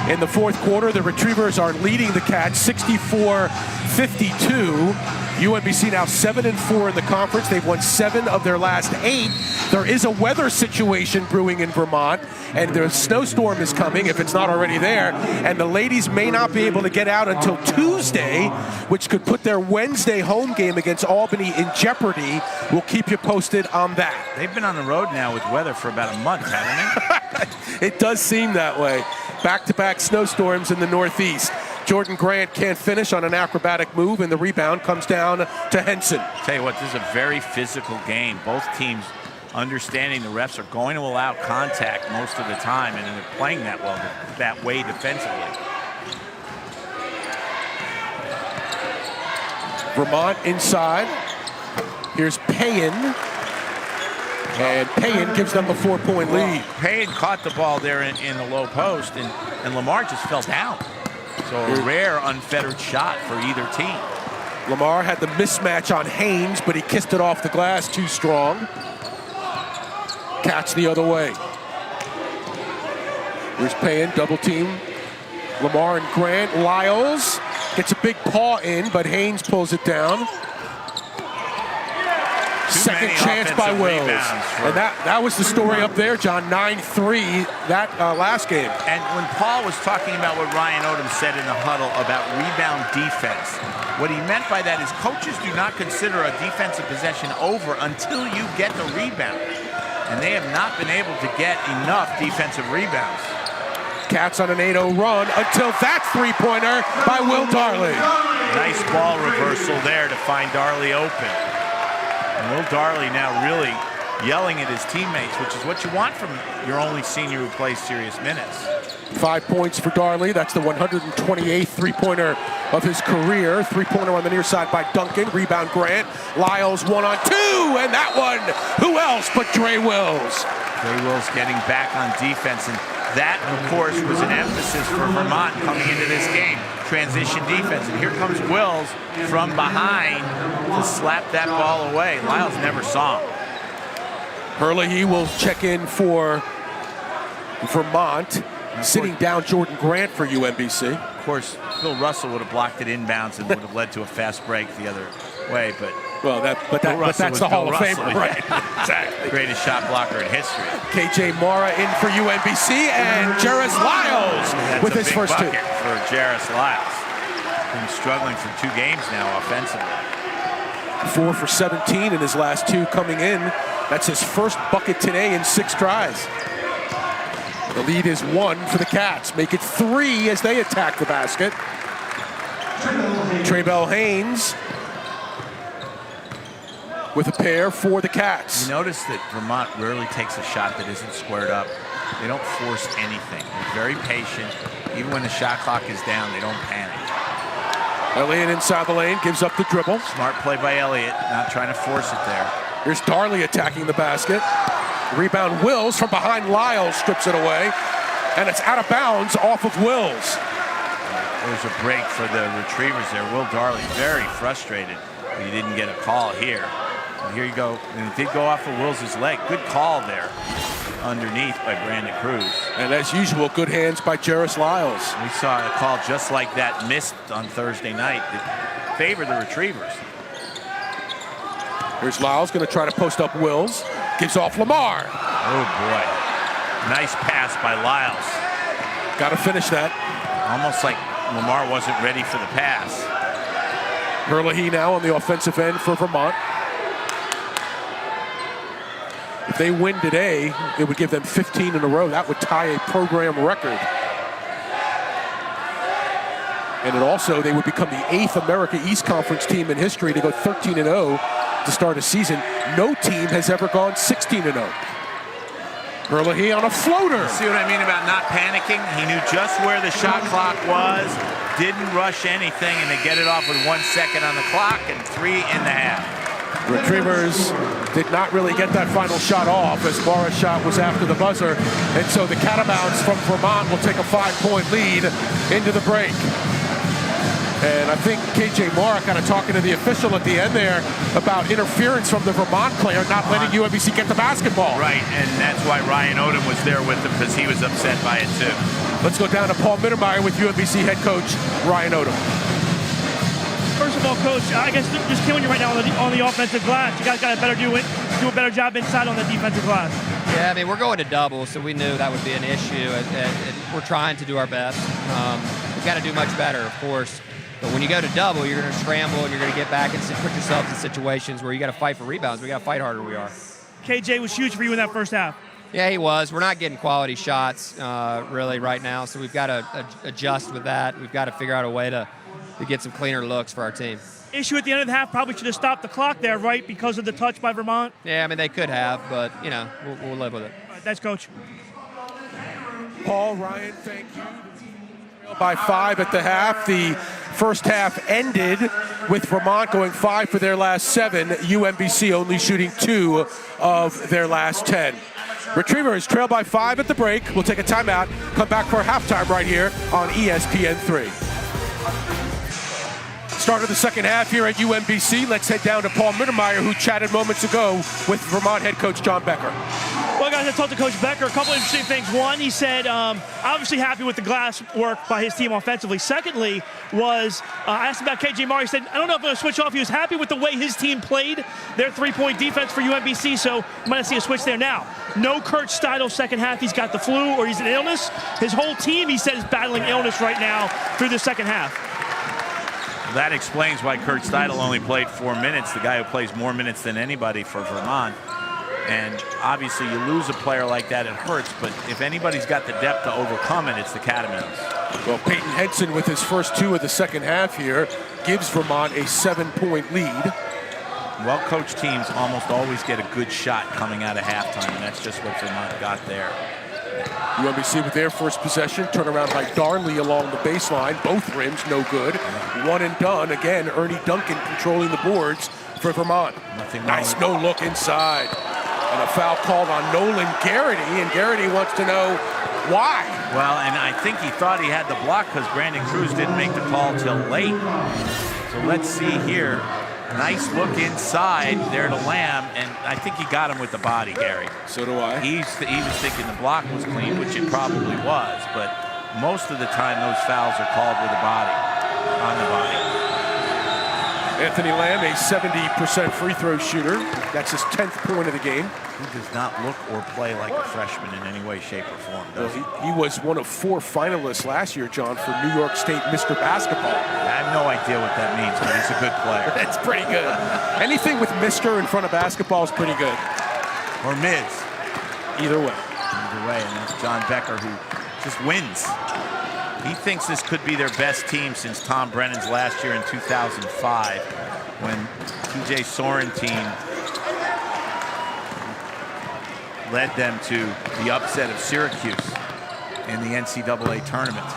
In the fourth quarter, the Retrievers are leading the Cats 64-52. UMBC now 7-4 in the conference. They've won 7 of their last 8. There is a weather situation brewing in Vermont, and the snowstorm is coming, if it's not already there, and the ladies may not be able to get out until Tuesday, which could put their Wednesday home game against Albany in jeopardy. We'll keep you posted on that. They've been on the road now with weather for about a month, haven't they? It does seem that way. Back-to-back snowstorms in the Northeast. Jordan Grant can't finish on an acrobatic move, and the rebound comes down to Henson. Tell you what, this is a very physical game. Both teams understanding the refs are going to allow contact most of the time, and they're playing that well, that way defensively. Vermont inside. Here's Payen. And Payen gives them a 4-point lead. Payen caught the ball there in the low post, and Lamar just fell down. So a rare unfettered shot for either team. Lamar had the mismatch on Haynes, but he kissed it off the glass too strong. Catch the other way. Here's Payen, double team. Lamar and Grant. Lyles gets a big paw in, but Haynes pulls it down. Second chance by Wills. And that was the story up there, John. 9-3 that last game. And when Paul was talking about what Ryan Odom said in the huddle about rebound defense, what he meant by that is coaches do not consider a defensive possession over until you get the rebound. And they have not been able to get enough defensive rebounds. Cats on an 8-0 run until that three-pointer by Will Darley. Nice ball reversal there to find Darley open. And Will Darley now really yelling at his teammates, which is what you want from your only senior who plays serious minutes. 5 points for Darley. That's the 128th three-pointer of his career. Three-pointer on the near side by Duncan. Rebound Grant. Lyles 1-on-2, and that one, who else but Dre Wills? Dre Wills getting back on defense, and that, of course, was an emphasis for Vermont coming into this game. Transition defense, and here comes Wills from behind to slap that ball away. Lyles never saw him. Herlihy will check in for Vermont. sitting down Jordan Grant for UMBC. Of course, Bill Russell would have blocked it inbounds and would have led to a fast break the other way, but that's the Hall of Famer, right? Exactly. Greatest shot blocker in history. KJ Mara in for UMBC, and Jairus Lyles with his first two. For Jairus Lyles. Been struggling for 2 games now offensively. 4 for 17 in his last 2 coming in. That's his first bucket today in 6 tries. The lead is 1 for the Cats. Make it 3 as they attack the basket. Traybell Haynes with a pair for the Cats. You notice that Vermont rarely takes a shot that isn't squared up. They don't force anything. They're very patient. Even when the shot clock is down, they don't panic. Elliott inside the lane, gives up the dribble. Smart play by Elliott, not trying to force it there. Here's Darley attacking the basket. Rebound Wills from behind. Lyles strips it away, and it's out of bounds off of Wills. There's a break for the Retrievers there. Will Darley very frustrated that he didn't get a call here. And here you go, and it did go off of Wills' leg. Good call there underneath by Brandon Cruz. And as usual, good hands by Jairus Lyles. We saw a call just like that missed on Thursday night that favored the Retrievers. Here's Lyles going to try to post up Wills. Gives off Lamar. Oh boy. Nice pass by Lyles. Got to finish that. Almost like Lamar wasn't ready for the pass. Herlihy now on the offensive end for Vermont. If they win today, it would give them 15 in a row. That would tie a program record. And it also, they would become the 8th America East Conference team in history to go 13-0 to start a season. No team has ever gone 16-0. Herlihy on a floater. See what I mean about not panicking? He knew just where the shot clock was, didn't rush anything, and they get it off with 1 second on the clock and 3.5. Retrievers did not really get that final shot off as Mara's shot was after the buzzer. And so the Catamounts from Vermont will take a 5-point lead into the break. And I think KJ Mara kind of talking to the official at the end there about interference from the Vermont player not letting UMBC get the basketball. Right, and that's why Ryan Odom was there with him, because he was upset by it too. Let's go down to Paul Mittermeier with UMBC head coach Ryan Odom. First of all, Coach, I guess just killing you right now on the offensive glass. You guys got to do a better job inside on the defensive glass. Yeah, I mean, we're going to double, so we knew that would be an issue, and we're trying to do our best. We've got to do much better, of course. But when you go to double, you're going to scramble, and you're going to get back and put yourselves in situations where you got to fight for rebounds. We got to fight harder than we are. KJ was huge for you in that first half. Yeah, he was. We're not getting quality shots really right now, so we've got to adjust with that. We've got to figure out a way to get some cleaner looks for our team. Issue at the end of the half, probably should have stopped the clock there, right, because of the touch by Vermont? Yeah, I mean, they could have, but, you know, we'll live with it. All right, thanks, Coach. Paul, Ryan, thank you. By 5 at the half. The first half ended with Vermont going 5 for their last 7. UMBC only shooting 2 of their last 10. Retrievers trail by 5 at the break. We'll take a timeout. Come back for halftime right here on ESPN3. Start of the second half here at UMBC. Let's head down to Paul Mittermeier, who chatted moments ago with Vermont head coach John Becker. Well, guys, I talked to Coach Becker. A couple of interesting things. One, he said, obviously happy with the glass work by his team offensively. Secondly, was I asked about KJ Mara. He said, I don't know if I'm going to switch off. He was happy with the way his team played their three-point defense for UMBC, so I'm going to see a switch there now. No Kurt Steidl second half. He's got the flu or he's an illness. His whole team, he said, is battling illness right now through the second half. That explains why Kurt Steidl only played 4 minutes, the guy who plays more minutes than anybody for Vermont. And obviously you lose a player like that, it hurts, but if anybody's got the depth to overcome it, it's the Catamounts. Well, Peyton Henson with his first 2 of the second half here gives Vermont a 7-point lead. Well-coached teams almost always get a good shot coming out of halftime, and that's just what Vermont got there. UMBC with their first possession, turnaround by Darnley along the baseline. Both rims no good. One and done. Again, Ernie Duncan controlling the boards for Vermont. Nice no look inside. And a foul called on Nolan Garrity, and Garrity wants to know why. Well, and I think he thought he had the block because Brandon Cruz didn't make the call till late. So let's see here. Nice look inside there to Lamb, and I think he got him with the body, Gary. So do I. He was thinking the block was clean, which it probably was, but most of the time those fouls are called with the body, on the body. Anthony Lamb, a 70% free throw shooter. That's his 10th point of the game. He does not look or play like a freshman in any way, shape, or form, does he? He was one of 4 finalists last year, John, for New York State Mr. Basketball. I have no idea what that means, but he's a good player. That's pretty good. Anything with Mr. in front of basketball is pretty good. Or Mids. Either way. Either way, and that's John Becker, who just wins. He thinks this could be their best team since Tom Brennan's last year in 2005, when T.J. Sorrentine led them to the upset of Syracuse in the NCAA tournament.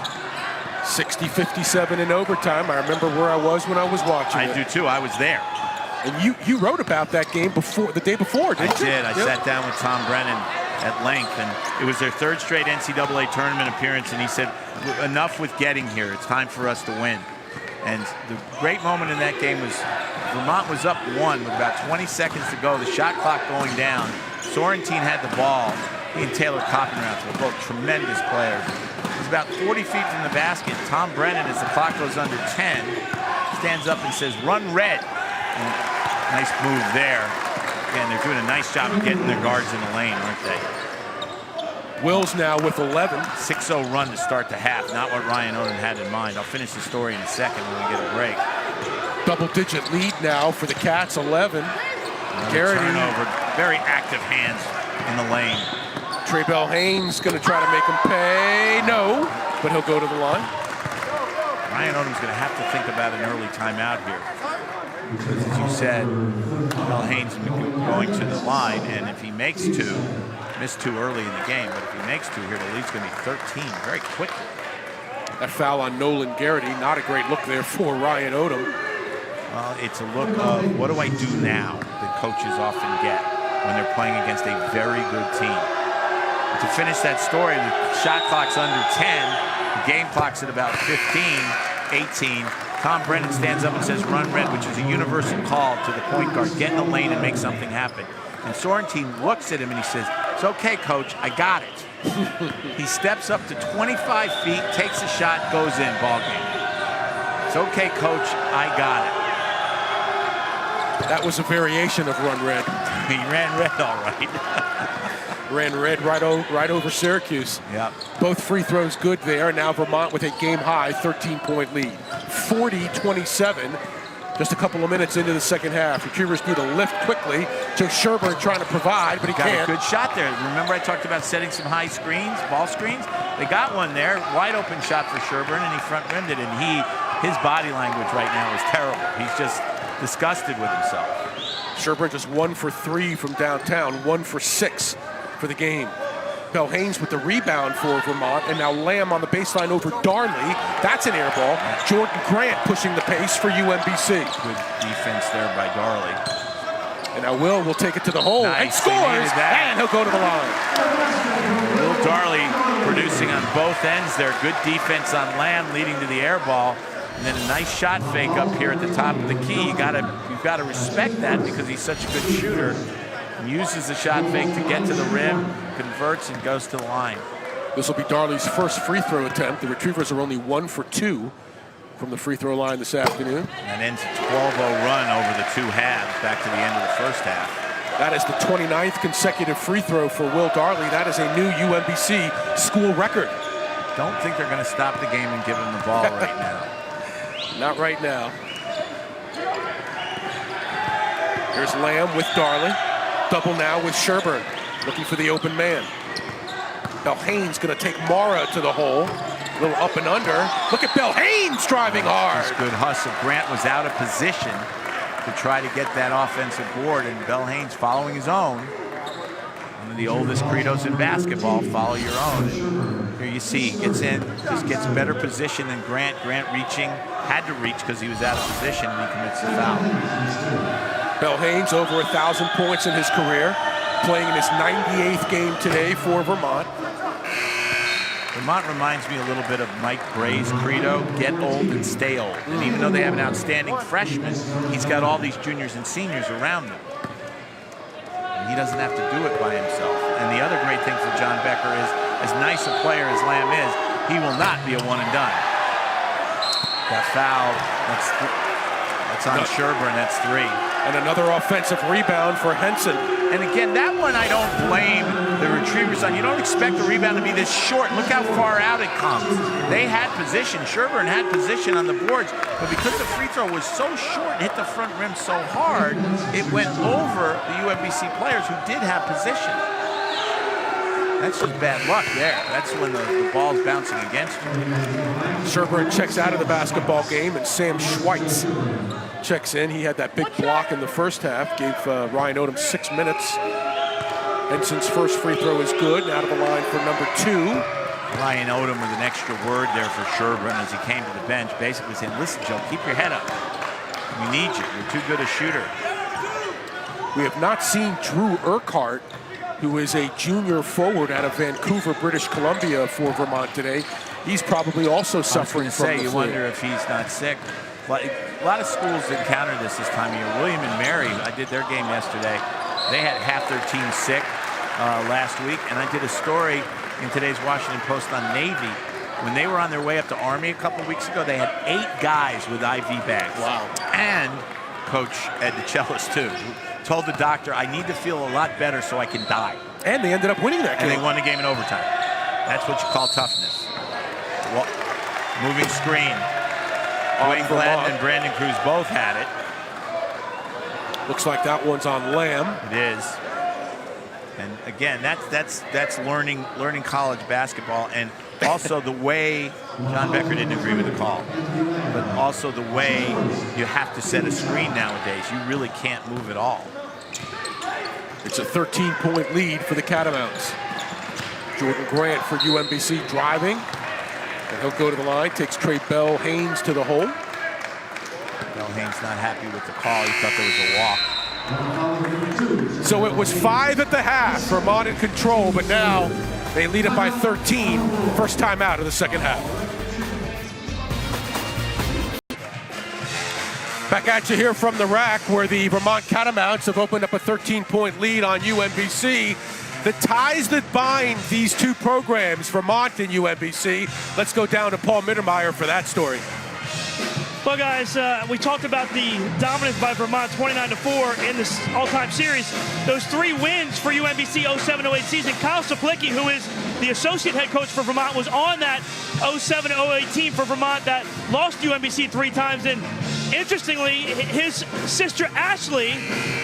60-57 in overtime. I remember where I was when I was watching it. I do too. I was there. And you wrote about that game the day before, didn't you? I did. I sat down with Tom Brennan at length, and it was their 3rd straight NCAA tournament appearance, and he said, enough with getting here. It's time for us to win. And the great moment in that game was Vermont was up 1 with about 20 seconds to go, the shot clock going down. Sorrentine had the ball. He and Taylor Coppenrath were both tremendous players. It was about 40 feet from the basket. Tom Brennan, as the clock goes under 10, stands up and says, "Run red." And nice move there. Again, they're doing a nice job of getting their guards in the lane, aren't they? Wills now with 11. 6-0 run to start the half, not what Ryan Odom had in mind. I'll finish the story in a second when we get a break. Double-digit lead now for the Cats, 11. Garrity. Turnover, very active hands in the lane. Trey Bell-Haynes going to try to make him pay. No, but he'll go to the line. Ryan Odom's going to have to think about an early timeout here. Because as you said, Bell-Haynes going to the line, and if he makes 2, missed 2 early in the game, but if he makes 2 here, the lead's going to be 13 very quickly. That foul on Nolan Garrity, not a great look there for Ryan Odom. Well, it's a look of what do I do now that coaches often get when they're playing against a very good team. To finish that story, the shot clock's under 10, the game clock's at about 15, 18. Tom Brennan stands up and says, "Run red," which is a universal call to the point guard. Get in the lane and make something happen. And Sorrentine looks at him and he says, "It's okay, coach, I got it." He steps up to 25 feet, takes a shot, goes in, ball game. "It's okay, coach, I got it." That was a variation of run red. He ran red all right. Ran red right over Syracuse. Yep. Both free throws good there. Now Vermont with a game-high 13-point lead. 40-27. Just a couple of minutes into the second half. Retrievers need a lift quickly. Joe Sherburne trying to provide, but he got can't. a good shot there. Remember I talked about setting some high screens, ball screens? They got one there. Wide open shot for Sherburne, and he front-rimmed it. And his body language right now is terrible. He's just disgusted with himself. Sherburne just 1 for 3 from downtown, 1 for 6 for the game. Bell-Haynes with the rebound for Vermont, and now Lamb on the baseline over Darley. That's an air ball. Jordan Grant pushing the pace for UMBC. Good defense there by Darley. And now will take it to the hole and scores, and he'll go to the line. Will Darley producing on both ends there. Good defense on Lamb, leading to the air ball. And then a nice shot fake up here at the top of the key. You've got to respect that because he's such a good shooter. He uses the shot fake to get to the rim, converts, and goes to the line. This will be Darley's first free throw attempt. The Retrievers are only 1 for 2 from the free throw line this afternoon. And ends a 12-0 run over the 2 halves back to the end of the first half. That is the 29th consecutive free throw for Will Darley. That is a new UMBC school record. Don't think they're going to stop the game and give him the ball right now. Not right now. Here's Lamb with Darley. Double now with Sherburne, looking for the open man. Bell-Haynes going to take Mara to the hole. A little up and under. Look at Bell-Haynes driving hard. That's good hustle. Grant was out of position to try to get that offensive board, and Bell-Haynes following his own. One of the oldest credos in basketball, follow your own. Here you see, gets in, just gets better position than Grant. Grant reaching, had to reach because he was out of position, and he commits the foul. Bell-Haynes over 1,000 points in his career, playing in his 98th game today for Vermont. Vermont reminds me a little bit of Mike Bray's credo, get old and stay old. And even though they have an outstanding freshman, he's got all these juniors and seniors around them. And he doesn't have to do it by himself. And the other great thing for John Becker is, as nice a player as Lamb is, he will not be a one and done. Got fouled. That's on Sherburne. That's 3. And another offensive rebound for Henson. And again, that one I don't blame the retrievers on. You don't expect the rebound to be this short. Look how far out it comes. They had position. Sherburne had position on the boards, but because the free throw was so short and hit the front rim so hard, it went over the UMBC players who did have position. That's just bad luck there. That's when the ball's bouncing against you. Sherburne checks out of the basketball game, and Sam Schweitz checks in. He had that big block in the first half, gave Ryan Odom 6 minutes. Henson's first free throw is good, and out of the line for number 2. Ryan Odom with an extra word there for Sherburne as he came to the bench, basically saying, listen, Joe, keep your head up. We need you. You're too good a shooter. We have not seen Drew Urquhart, who is a junior forward out of Vancouver, British Columbia for Vermont today. He's probably also suffering from the you flu. wonder if he's not sick. A lot of schools encounter this time of year. William and Mary, I did their game yesterday. They had half their team sick last week, and I did a story in today's Washington Post on Navy. When they were on their way up to Army a couple weeks ago, they had 8 guys with IV bags. Wow. And Coach Ed, the cellist, too, told the doctor, I need to feel a lot better so I can die. And they ended up winning that game. And they won the game in overtime. That's what you call toughness. Well, moving screen. Dwayne Gladden and Brandon Cruz both had it. Looks like that one's on Lamb. It is. And again, that's learning college basketball, and also the way John Becker didn't agree with the call, but also the way you have to set a screen nowadays. You really can't move at all. It's a 13-point lead for the Catamounts. Jordan Grant for UMBC driving, and he'll go to the line. Takes Trey Bell Haynes to the hole. Bell Haynes not happy with the call. He thought there was a walk. So it was 5 at the half. Vermont in control, but now they lead it by 13. First time out of the second half. Back at you here from the rack, where the Vermont Catamounts have opened up a 13-point lead on UMBC. The ties that bind these two programs, Vermont and UMBC. Let's go down to Paul Mittermeier for that story. Well, guys, we talked about the dominance by Vermont, 29-4 in this all-time series. Those 3 wins for UMBC 07-08 season. Kyle Saplicki, who is the associate head coach for Vermont, was on that 07-08 team for Vermont that lost UMBC 3 times. And interestingly, his sister Ashley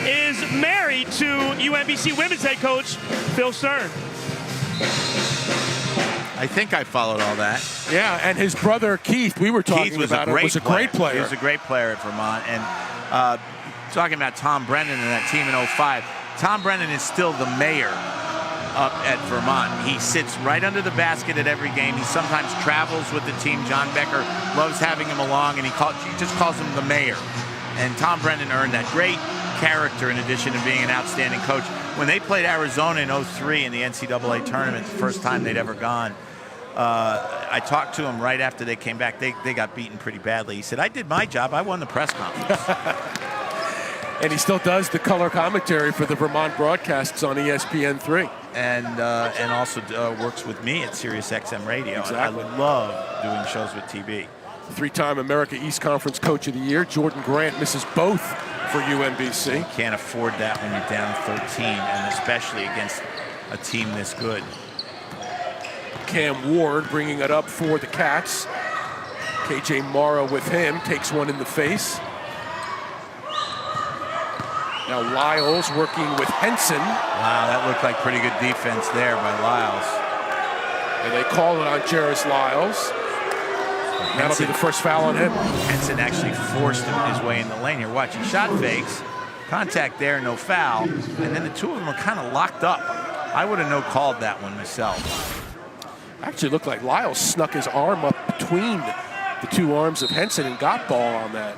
is married to UMBC women's head coach Phil Stern. I think I followed all that. Yeah, and his brother Keith, we were talking about him, was a great player. He was a great player at Vermont. And talking about Tom Brennan and that team in 05, Tom Brennan is still the mayor up at Vermont. He sits right under the basket at every game. He sometimes travels with the team. John Becker loves having him along, and he just calls him the mayor. And Tom Brennan earned that great character in addition to being an outstanding coach. When they played Arizona in 03 in the NCAA tournament, the first time they'd ever gone, I talked to him right after they came back. They got beaten pretty badly. He said, I did my job. I won the press conference. And he still does the color commentary for the Vermont broadcasts on ESPN3. And also works with me at Sirius XM Radio. Exactly. I love doing shows with TB. 3-time America East Conference Coach of the Year. Jordan Grant misses both for UMBC. You can't afford that when you're down 13, and especially against a team this good. Cam Ward bringing it up for the Cats. KJ Morrow with him, takes one in the face. Now Lyles working with Henson. Wow, that looked like pretty good defense there by Lyles. And they call it on Jairus Lyles. That'll be the first foul on him. Henson actually forced his way in the lane here. Watch, he shot fakes, contact there, no foul, and then the two of them are kind of locked up. I would have no-called that one myself. Actually looked like Lyles snuck his arm up between the two arms of Henson and got ball on that.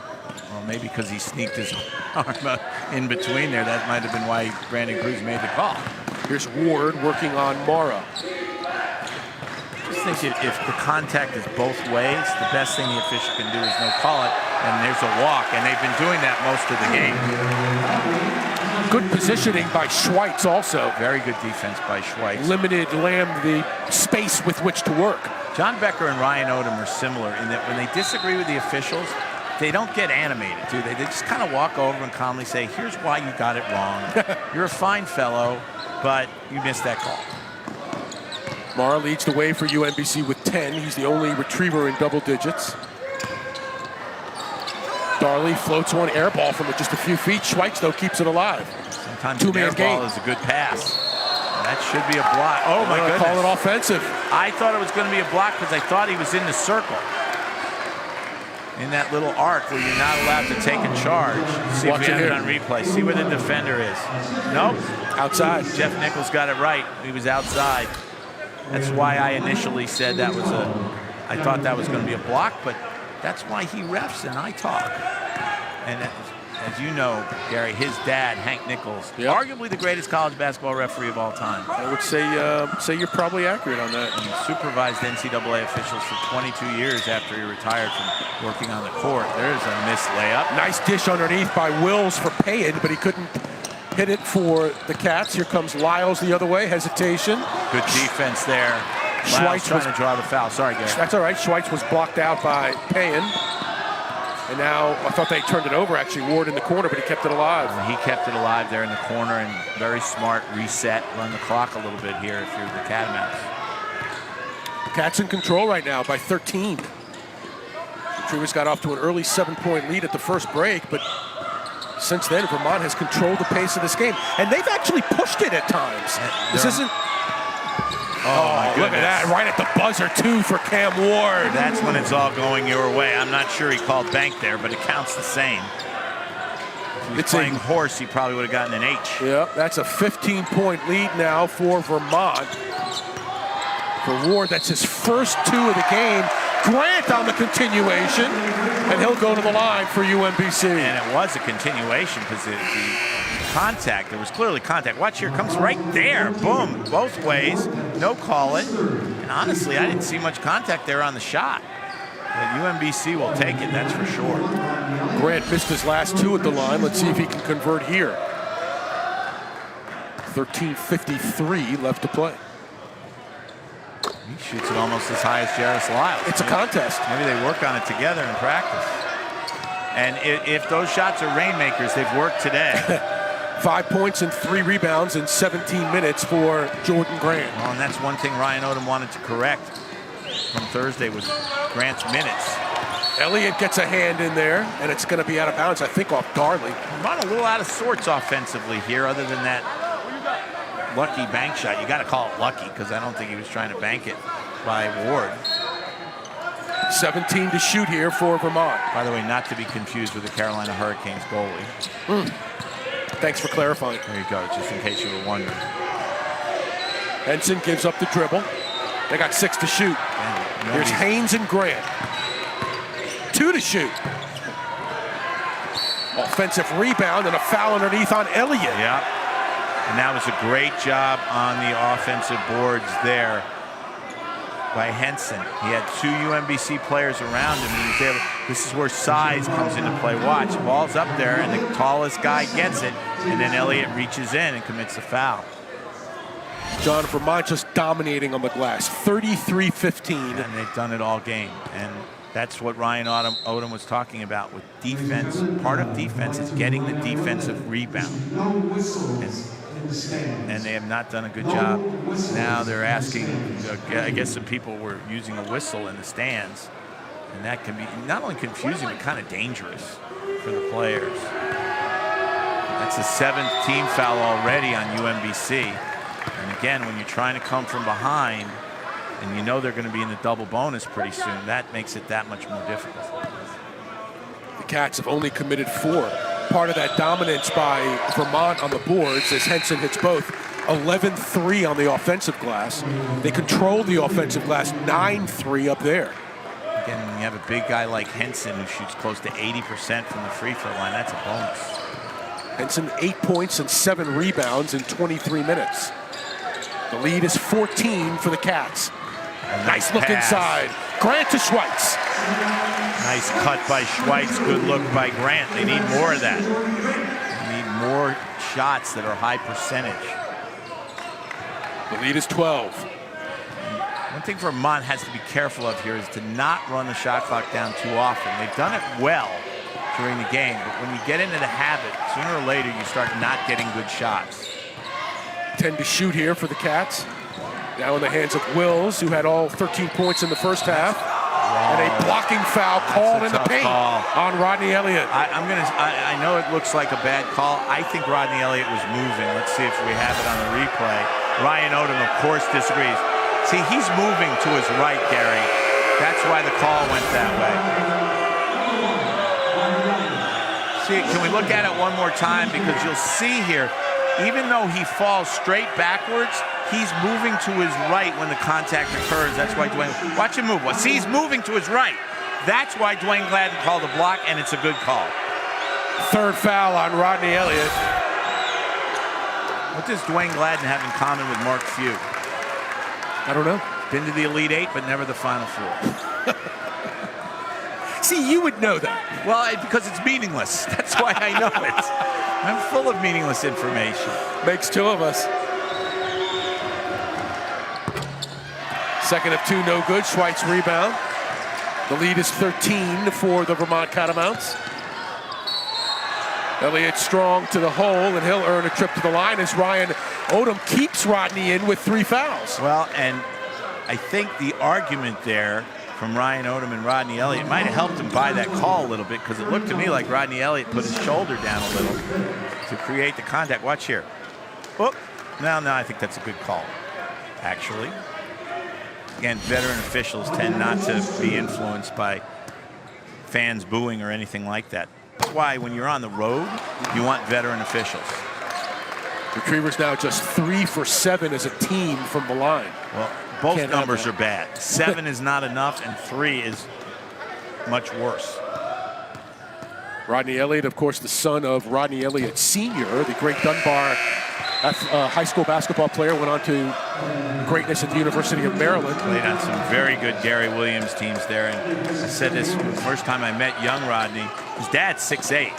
Well, maybe because he sneaked his arm in between there. That might have been why Brandon Cruz made the call. Here's Ward working on Morrow. think if the contact is both ways, the best thing the official can do is no call it, and there's a walk, and they've been doing that most of the game. Good positioning by Schweitz also. Very good defense by Schweitz. Limited Lamb the space with which to work. John Becker and Ryan Odom are similar in that when they disagree with the officials, they don't get animated, do they? They just kind of walk over and calmly say, here's why you got it wrong. You're a fine fellow, but you missed that call. Mara leads the way for UMBC with 10. He's the only retriever in double digits. Darley floats one air ball from just a few feet. Schweitz, though, keeps it alive. Sometimes an air ball is a good pass. That should be a block. Oh, my goodness. Call it offensive. I thought it was going to be a block because I thought he was in the circle. In that little arc where you're not allowed to take a charge. See if we have it on replay. See where the defender is. Nope. Outside. Jeff Nichols got it right. He was outside. That's why I initially said that was I thought that was going to be a block, but that's why he refs and I talk. And as you know, Gary, his dad, Hank Nichols, arguably the greatest college basketball referee of all time. I would say you're probably accurate on that. He supervised NCAA officials for 22 years after he retired from working on the court. There's a missed layup. Nice dish underneath by Wills for Payan, but he couldn't hit it for the Cats. Here comes Lyles the other way. Hesitation. Good defense there. Schweitz trying to draw the foul. Sorry, Gary. That's all right. Schweitz was blocked out by Payan. And now, I thought they turned it over, actually. Ward in the corner, but he kept it alive. And he kept it alive there in the corner, and very smart reset. Run the clock a little bit here if you're the Catamounts. Cats in control right now by 13. Retrievers got off to an early 7-point lead at the first break, but since then, Vermont has controlled the pace of this game. And they've actually pushed it at times. This isn't... Oh, my goodness. Look at that, right at the buzzer, too, for Cam Ward. That's when it's all going your way. I'm not sure he called bank there, but it counts the same. If he was playing horse, he probably would have gotten an H. Yep, that's a 15-point lead now for Vermont. For Ward, that's his first 2 of the game. Grant on the continuation, and he'll go to the line for UMBC. And it was a continuation because the contact, there was clearly contact. Watch here, comes right there, boom, both ways, no call it. And honestly, I didn't see much contact there on the shot. But UMBC will take it, that's for sure. Grant missed his last 2 at the line. Let's see if he can convert here. 13:53 left to play. He shoots it almost as high as Jairus Lyles. It's a contest. Maybe they work on it together in practice. And if those shots are rainmakers, they've worked today. 5 points and 3 rebounds in 17 minutes for Jordan Grant. Well, and that's one thing Ryan Odom wanted to correct from Thursday was Grant's minutes. Elliott gets a hand in there, and it's going to be out of bounds, I think, off Darley. Run a little out of sorts offensively here, other than that lucky bank shot. You got to call it lucky because I don't think he was trying to bank it by Ward. 17 to shoot here for Vermont. By the way, not to be confused with the Carolina Hurricanes goalie. Thanks for clarifying. There you go, just in case you were wondering. Henson gives up the dribble. They got 6 to shoot. Here's Haynes and Grant. 2 to shoot. Offensive rebound and a foul underneath on Elliott. Yeah. And that was a great job on the offensive boards there by Henson. He had 2 UMBC players around him. And he was able, this is where size comes into play. Watch, ball's up there, and the tallest guy gets it, and then Elliott reaches in and commits the foul. John, Vermont just dominating on the glass, 33-15. And they've done it all game. And that's what Ryan Odom was talking about with defense. Part of defense is getting the defensive rebound. And they have not done a good job. Now they're asking, I guess some people were using a whistle in the stands. And that can be not only confusing, but kind of dangerous for the players. That's the 7th team foul already on UMBC. And again, when you're trying to come from behind, and you know they're going to be in the double bonus pretty soon, that makes it that much more difficult. The Cats have only committed 4. Part of that dominance by Vermont on the boards as Henson hits both. 11-3 on the offensive glass. They control the offensive glass, 9-3 up there. Again, when you have a big guy like Henson who shoots close to 80% from the free throw line, that's a bonus. Henson 8 points and 7 rebounds in 23 minutes. The lead is 14 for the Cats. Nice look inside. Grant to Schweitz. Nice cut by Schweitz. Good look by Grant. They need more of that. They need more shots that are high percentage. The lead is 12. One thing Vermont has to be careful of here is to not run the shot clock down too often. They've done it well during the game, but when you get into the habit, sooner or later you start not getting good shots. 10 to shoot here for the Cats. Now in the hands of Wills, who had all 13 points in the first half. And a blocking foul called in the paint on Rodney Elliott. I know it looks like a bad call. I think Rodney Elliott was moving. Let's see if we have it on the replay. Ryan Odom, of course, disagrees. See, he's moving to his right, Gary. That's why the call went that way. See, can we look at it one more time? Because you'll see here, even though he falls straight backwards, he's moving to his right when the contact occurs. That's why Dwayne, watch him move. See, he's moving to his right. That's why Dwayne Gladden called a block, and it's a good call. Third foul on Rodney Elliott. What does Dwayne Gladden have in common with Mark Few? I don't know. Been to the Elite Eight, but never the Final Four. See, you would know that. Well, because it's meaningless. That's why I know it. I'm full of meaningless information. Makes two of us. Second of two, no good. Schweitz rebound. The lead is 13 for the Vermont Catamounts. Elliott strong to the hole, and he'll earn a trip to the line as Ryan Odom keeps Rodney in with 3 fouls. Well, and I think the argument there from Ryan Odom and Rodney Elliott might have helped him buy that call a little bit, because it looked to me like Rodney Elliott put his shoulder down a little to create the contact. Watch here. Oh, now I think that's a good call, actually. Again, veteran officials tend not to be influenced by fans booing or anything like that. That's why when you're on the road, you want veteran officials. Retrievers now just 3 for 7 as a team from the line. Well, both numbers are bad. 7 is not enough, and 3 is much worse. Rodney Elliott, of course, the son of Rodney Elliott Sr., the great Dunbar high school basketball player, went on to greatness at the University of Maryland. Played on some very good Gary Williams teams there. And I said this the first time I met young Rodney. His dad's 6'8",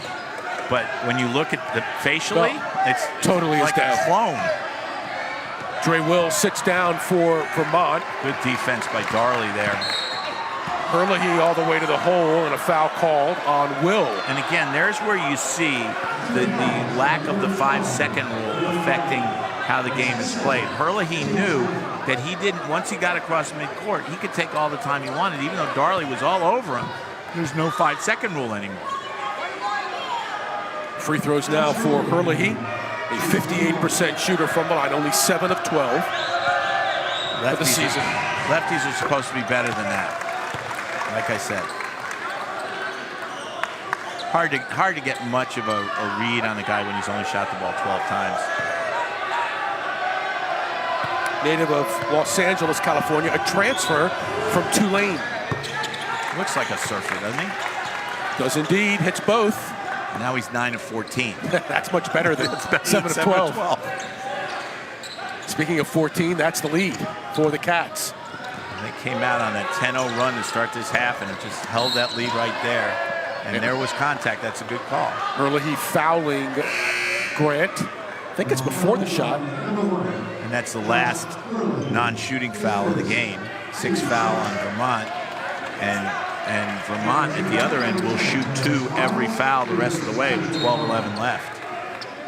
but when you look at the facially, it's totally like his dad. A clone. Dre Will sits down for Vermont. Good defense by Darley there. Herlihy all the way to the hole, and a foul called on Will. And again, there's where you see the lack of the 5-second rule affecting how the game is played. Herlihy knew that he didn't, once he got across midcourt, he could take all the time he wanted, even though Darley was all over him. There's no 5-second rule anymore. Free throws now for Herlihy, a 58% shooter from the line, only 7 of 12 for the season. Lefties are supposed to be better than that. Like I said, hard to get much of a read on the guy when he's only shot the ball 12 times. Native of Los Angeles, California, a transfer from Tulane. Looks like a surfer, doesn't he? Does indeed, hits both. Now he's 9 of 14. That's much better than 7 of 12. Speaking of 14, that's the lead for the Cats. They came out on that 10-0 run to start this half, and it just held that lead right there. And there was contact. That's a good call. Herlihy fouling Grant. I think it's before the shot. And that's the last non-shooting foul of the game. 6 foul on Vermont. And Vermont at the other end will shoot 2 every foul the rest of the way with 12-11 left.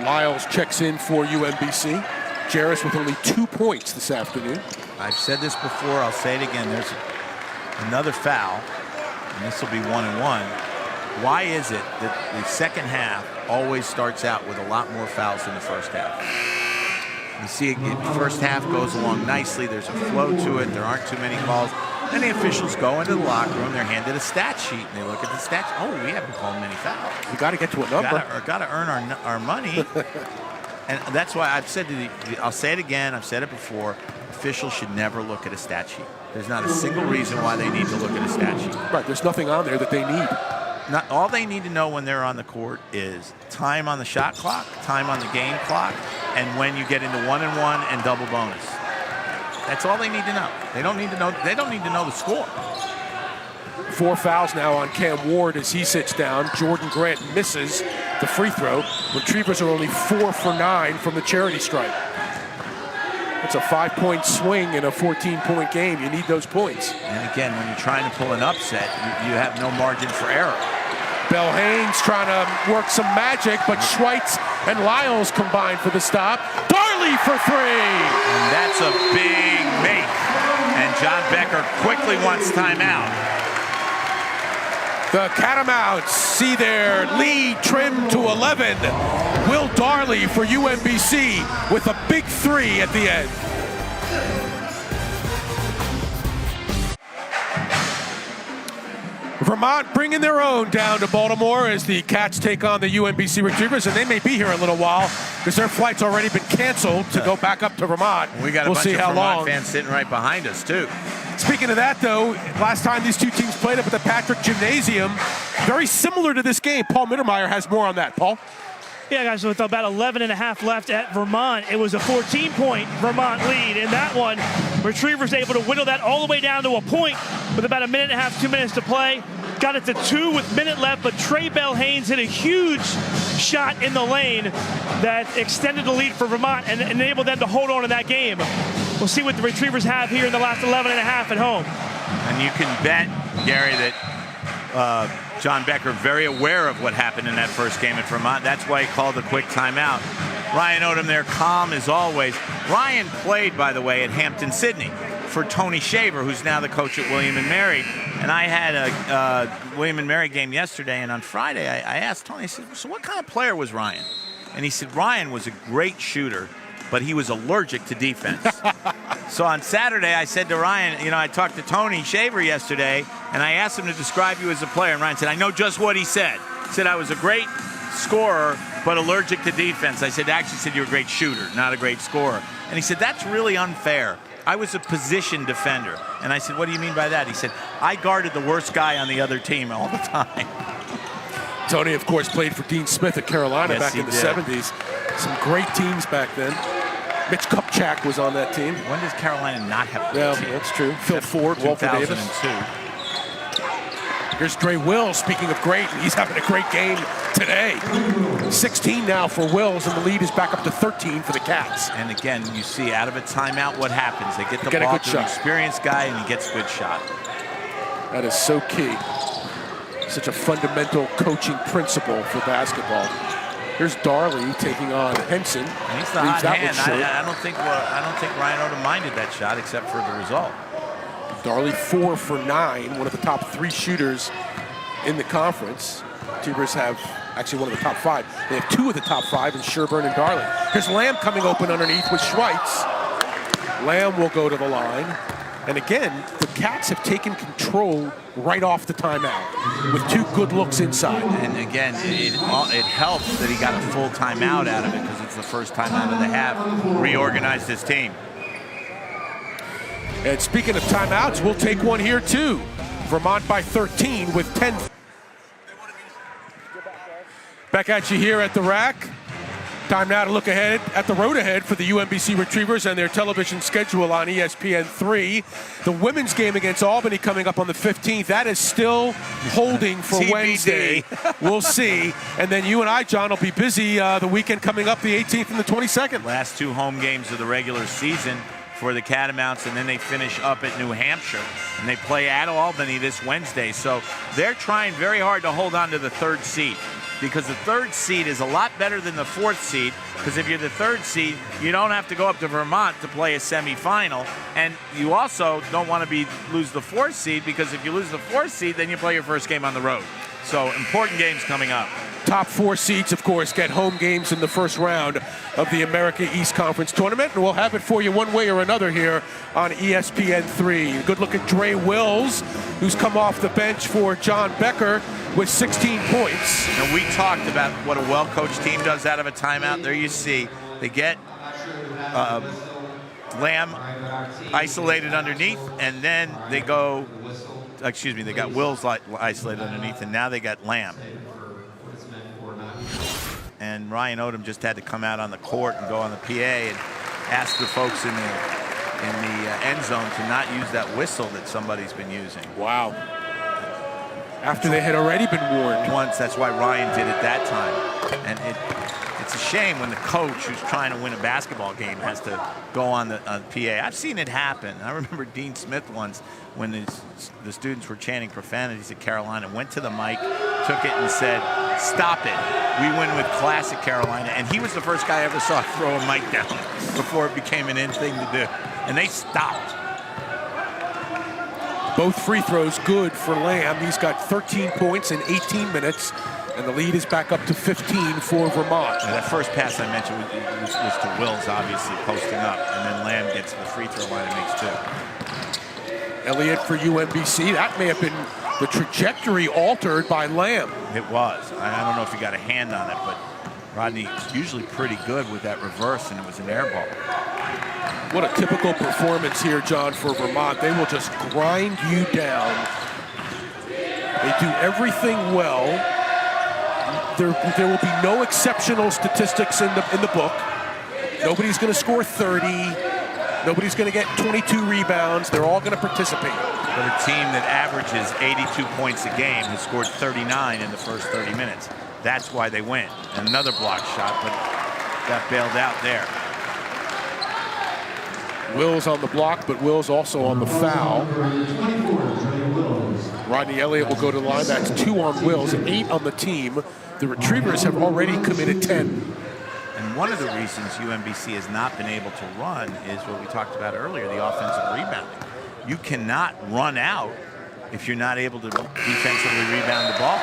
Lyles checks in for UMBC. Jarris with only 2 points this afternoon. I've said this before, I'll say it again. There's another foul, and this will be 1-1. Why is it that the second half always starts out with a lot more fouls than the first half? You see, the first half goes along nicely. There's a flow to it. There aren't too many calls. Then the officials go into the locker room. They're handed a stat sheet, and they look at the stats. Oh, we haven't called many fouls. We got to get to a number. Got to earn our money. And that's why I've said I'll say it again. I've said it before. Officials should never look at a stat sheet. There's not a single reason why they need to look at a stat sheet. Right, there's nothing on there that they need. All they need to know when they're on the court is time on the shot clock, time on the game clock, and when you get into 1-and-1 and double bonus. That's all they need to know. They don't need to know. They don't need to know the score. 4 fouls now on Cam Ward as he sits down. Jordan Grant misses the free throw. Retrievers are only 4 for 9 from the charity stripe. It's a 5-point swing in a 14-point game. You need those points. And again, when you're trying to pull an upset, you have no margin for error. Bell Haynes trying to work some magic, but Schweitz and Lyles combine for the stop. Darley for 3! And that's a big make. And John Becker quickly wants timeout. The Catamounts see their lead trimmed to 11. Will Darley for UMBC with a big 3 at the end. Vermont bringing their own down to Baltimore as the Cats take on the UMBC Retrievers, and they may be here a little while because their flight's already been canceled to go back up to Vermont. We got a bunch of Vermont fans sitting right behind us, too. Speaking of that, though, last time these two teams played up at the Patrick Gymnasium, very similar to this game. Paul Mittermeier has more on that. Paul? Yeah, guys, with about 11 and a half left at Vermont, it was a 14-point Vermont lead. In that one, Retrievers able to whittle that all the way down to a point with about a minute and a half, 2 minutes to play. Got it to 2 with minute left, but Trey Bell Haynes hit a huge shot in the lane that extended the lead for Vermont and enabled them to hold on in that game. We'll see what the Retrievers have here in the last 11 and a half at home. And you can bet, Gary, that John Becker very aware of what happened in that first game at Vermont. That's why he called the quick timeout. Ryan Odom there, calm as always. Ryan played, by the way, at Hampton-Sydney for Tony Shaver, who's now the coach at William & Mary. And I had a William & Mary game yesterday, and on Friday I asked Tony, I said, so what kind of player was Ryan? And he said, Ryan was a great shooter, but he was allergic to defense. So on Saturday, I said to Ryan, you know, I talked to Tony Shaver yesterday, and I asked him to describe you as a player. And Ryan said, I know just what he said. He said, I was a great scorer, but allergic to defense. I said, actually said you were a great shooter, not a great scorer. And he said, that's really unfair. I was a position defender. And I said, what do you mean by that? He said, I guarded the worst guy on the other team all the time. Tony, of course, played for Dean Smith at Carolina back in the 70s. Some great teams back then. Mitch Kupchak was on that team. When does Carolina not have a great team? That's true. Phil Ford, Walter Davis. 2002. Here's Dre Wills, speaking of great. He's having a great game today. 16 now for Wills, and the lead is back up to 13 for the Cats. And again, you see out of a timeout what happens. They get the ball to an experienced guy, and he gets a good shot. That is so key. Such a fundamental coaching principle for basketball. Here's Darley taking on Henson. And he's the hot hand. I don't think Ryan Odom minded that shot except for the result. Darley 4 for 9, one of the top 3 shooters in the conference. Retrievers have actually one of the top 5. They have 2 of the top 5 in Sherburne and Darley. Here's Lamb coming open underneath with Schweitz. Lamb will go to the line. And again, the Cats have taken control right off the timeout with 2 good looks inside. And again, it helps that he got a full timeout out of it because it's the first time out of the half. Reorganized his team. And speaking of timeouts, we'll take one here too. Vermont by 13 with 10. Back at you here at the rack. Time now to look ahead at the road ahead for the UMBC Retrievers and their television schedule on ESPN3. The women's game against Albany coming up on the 15th. That is still holding for TBD. Wednesday. We'll see. And then you and I, John, will be busy the weekend coming up, the 18th and the 22nd. Last 2 home games of the regular season for the Catamounts, and then they finish up at New Hampshire. And they play at Albany this Wednesday. So they're trying very hard to hold on to the 3rd seed, because the 3rd seed is a lot better than the 4th seed, because if you're the 3rd seed, you don't have to go up to Vermont to play a semifinal, and you also don't want to lose the 4th seed, because if you lose the 4th seed, then you play your first game on the road. So important games coming up. Top 4 seeds, of course, get home games in the first round of the America East Conference Tournament, and we'll have it for you one way or another here on ESPN3. Good look at Dre Wills, who's come off the bench for John Becker with 16 points. And we talked about what a well-coached team does out of a timeout. There you see, they get Lamb isolated underneath, and then they go, they got Wills isolated underneath, and now they got Lamb. And Ryan Odom just had to come out on the court and go on the PA and ask the folks in the in the end zone to not use that whistle that somebody's been using. Wow. After they had already been warned. Once, that's why Ryan did it that time. And it's a shame when the coach who's trying to win a basketball game has to go on the PA. I've seen it happen. I remember Dean Smith once when the students were chanting profanities at Carolina, went to the mic, took it and said, "Stop it. We win with classic Carolina." And he was the first guy I ever saw throw a mic down before it became an in thing to do. And they stopped. Both free throws good for Lamb. He's got 13 points in 18 minutes, and the lead is back up to 15 for Vermont. That first pass I mentioned was to Wills, obviously, posting up, and then Lamb gets to the free throw line and makes 2. Elliott for UMBC. That may have been the trajectory altered by Lamb. It was. I don't know if he got a hand on it, but Rodney's usually pretty good with that reverse, and it was an air ball. What a typical performance here, John, for Vermont. They will just grind you down. They do everything well. There will be no exceptional statistics in the book. Nobody's going to score 30. Nobody's going to get 22 rebounds. They're all going to participate. But a team that averages 82 points a game has scored 39 in the first 30 minutes. That's why they win. And another block shot, but got bailed out there. Wills on the block, but Wills also on the foul. Rodney Elliott will go to the line. That's 2 on Wills, 8 on the team. The Retrievers have already committed 10. And one of the reasons UMBC has not been able to run is what we talked about earlier, the offensive rebounding. You cannot run out if you're not able to defensively rebound the ball.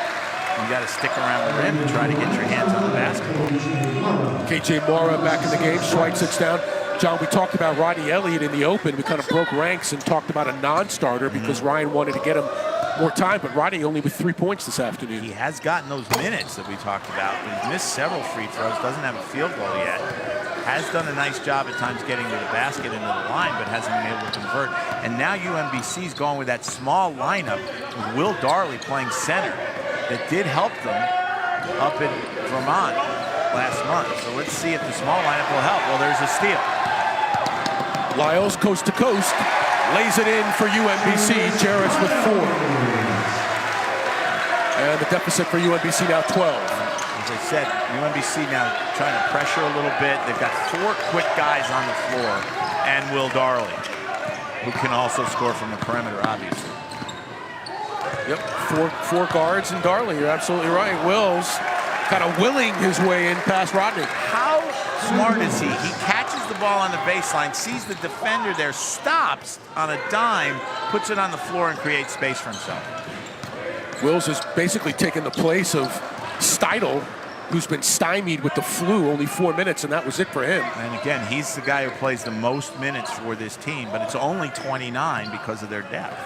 You got to stick around the rim and try to get your hands on the basketball. KJ Mora back in the game. Schweitz sits down. John, we talked about Rodney Elliott in the open. We kind of broke ranks and talked about a non-starter because Ryan wanted to get him more time, but Rodney only with 3 points this afternoon. He has gotten those minutes that we talked about, but he's missed several free throws, doesn't have a field goal yet. Has done a nice job at times getting to the basket and to the line, but hasn't been able to convert. And now UMBC's going with that small lineup with Will Darley playing center. That did help them up in Vermont last month. So let's see if the small lineup will help. Well, there's a steal. Lyles coast to coast, lays it in for UMBC. Jarris with 4. And the deficit for UMBC now 12. As I said, UMBC now trying to pressure a little bit. They've got 4 quick guys on the floor and Will Darley, who can also score from the perimeter, obviously. Yep, four guards and Darley. You're absolutely right. Wills kind of willing his way in past Rodney. How smart is he? He catches the ball on the baseline, sees the defender there, stops on a dime, puts it on the floor and creates space for himself. Wills has basically taken the place of Steidel, who's been stymied with the flu, only 4 minutes, and that was it for him. And again, he's the guy who plays the most minutes for this team, but it's only 29 because of their depth.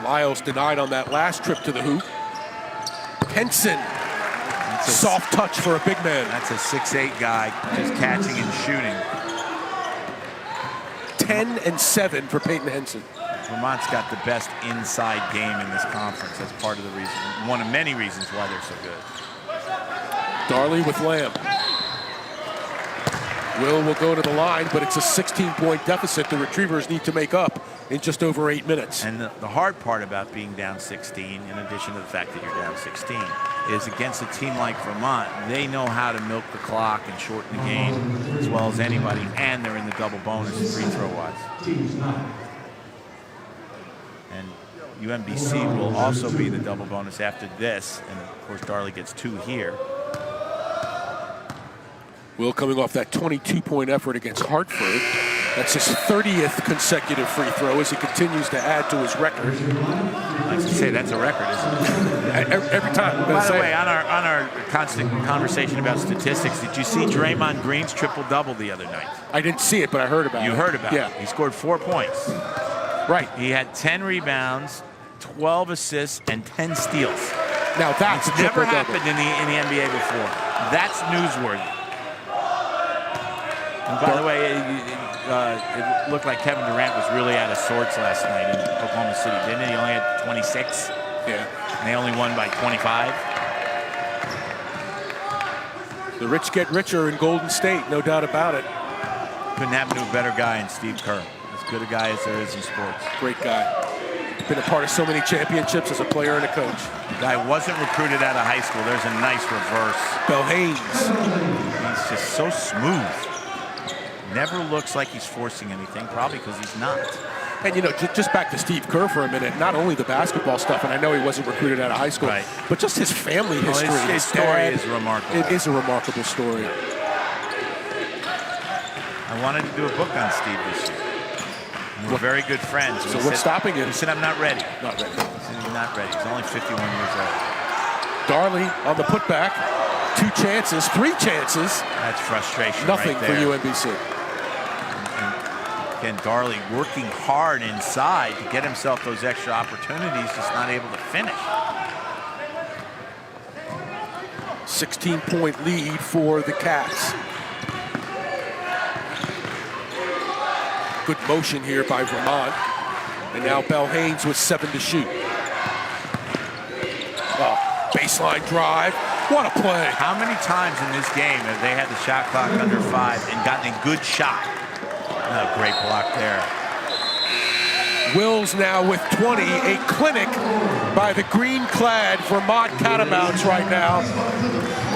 Lyles denied on that last trip to the hoop. Henson, soft touch for a big man. That's a 6'8" guy just catching and shooting. 10 and 7 for Peyton Henson. Vermont's got the best inside game in this conference. That's part of the reason, one of many reasons why they're so good. Darley with Lamb. Will go to the line, but it's a 16-point deficit the Retrievers need to make up in just over 8 minutes. And the hard part about being down 16, in addition to the fact that you're down 16, is against a team like Vermont, they know how to milk the clock and shorten the game as well as anybody, and they're in the double bonus free throw-wise. And UMBC will also be the double bonus after this, and of course Darley gets 2 here. Will coming off that 22-point effort against Hartford. That's his 30th consecutive free throw as he continues to add to his record. I was to say that's a record, isn't it? Every time. By the way, on our constant conversation about statistics, did you see Draymond Green's triple-double the other night? I didn't see it, but I heard about it. You heard about it. He scored 4 points. Right. He had 10 rebounds, 12 assists, and 10 steals. Now that's it's never happened in the NBA before. That's newsworthy. And by the way, it looked like Kevin Durant was really out of sorts last night in Oklahoma City, didn't it? He only had 26. Yeah. And they only won by 25. The rich get richer in Golden State, no doubt about it. Couldn't happen to a better guy in Steve Kerr. As good a guy as there is in sports. Great guy. Been a part of so many championships as a player and a coach. Guy wasn't recruited out of high school. There's a nice reverse. Bell Haynes. He's just so smooth. Never looks like he's forcing anything, probably because he's not. And, you know, just back to Steve Kerr for a minute, not only the basketball stuff, and I know he wasn't recruited out of high school, right, but just his family history. His story is remarkable. It is a remarkable story. I wanted to do a book on Steve this year. We're very good friends. So what's stopping him? He said, I'm not ready. Not ready. He said, he's not ready. He's only 51 years old. Darley on the putback. 2 chances, 3 chances. That's frustration. Nothing right for there. UMBC. And again, Darley working hard inside to get himself those extra opportunities, just not able to finish. 16-point lead for the Cats. Good motion here by Vermont. And now Bell Haynes with 7 to shoot. Oh, baseline drive. What a play. How many times in this game have they had the shot clock under 5 and gotten a good shot? Oh, great block there. Wills now with 20, a clinic by the green-clad Vermont Catamounts right now.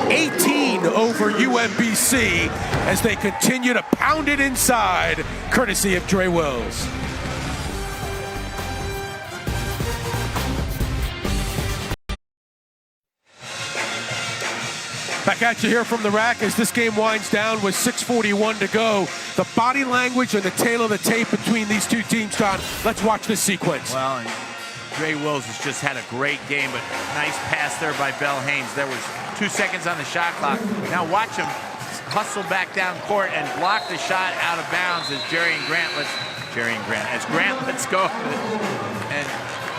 18 over UMBC as they continue to pound it inside, courtesy of Dre Wills. Back at you here from the rack as this game winds down with 6:41 to go. The body language and the tail of the tape between these two teams, John. Let's watch this sequence. Well, and Dre Wills has just had a great game, but nice pass there by Bell Haynes. There was 2 seconds on the shot clock. Now watch him hustle back down court and block the shot out of bounds as Grant lets go of it. And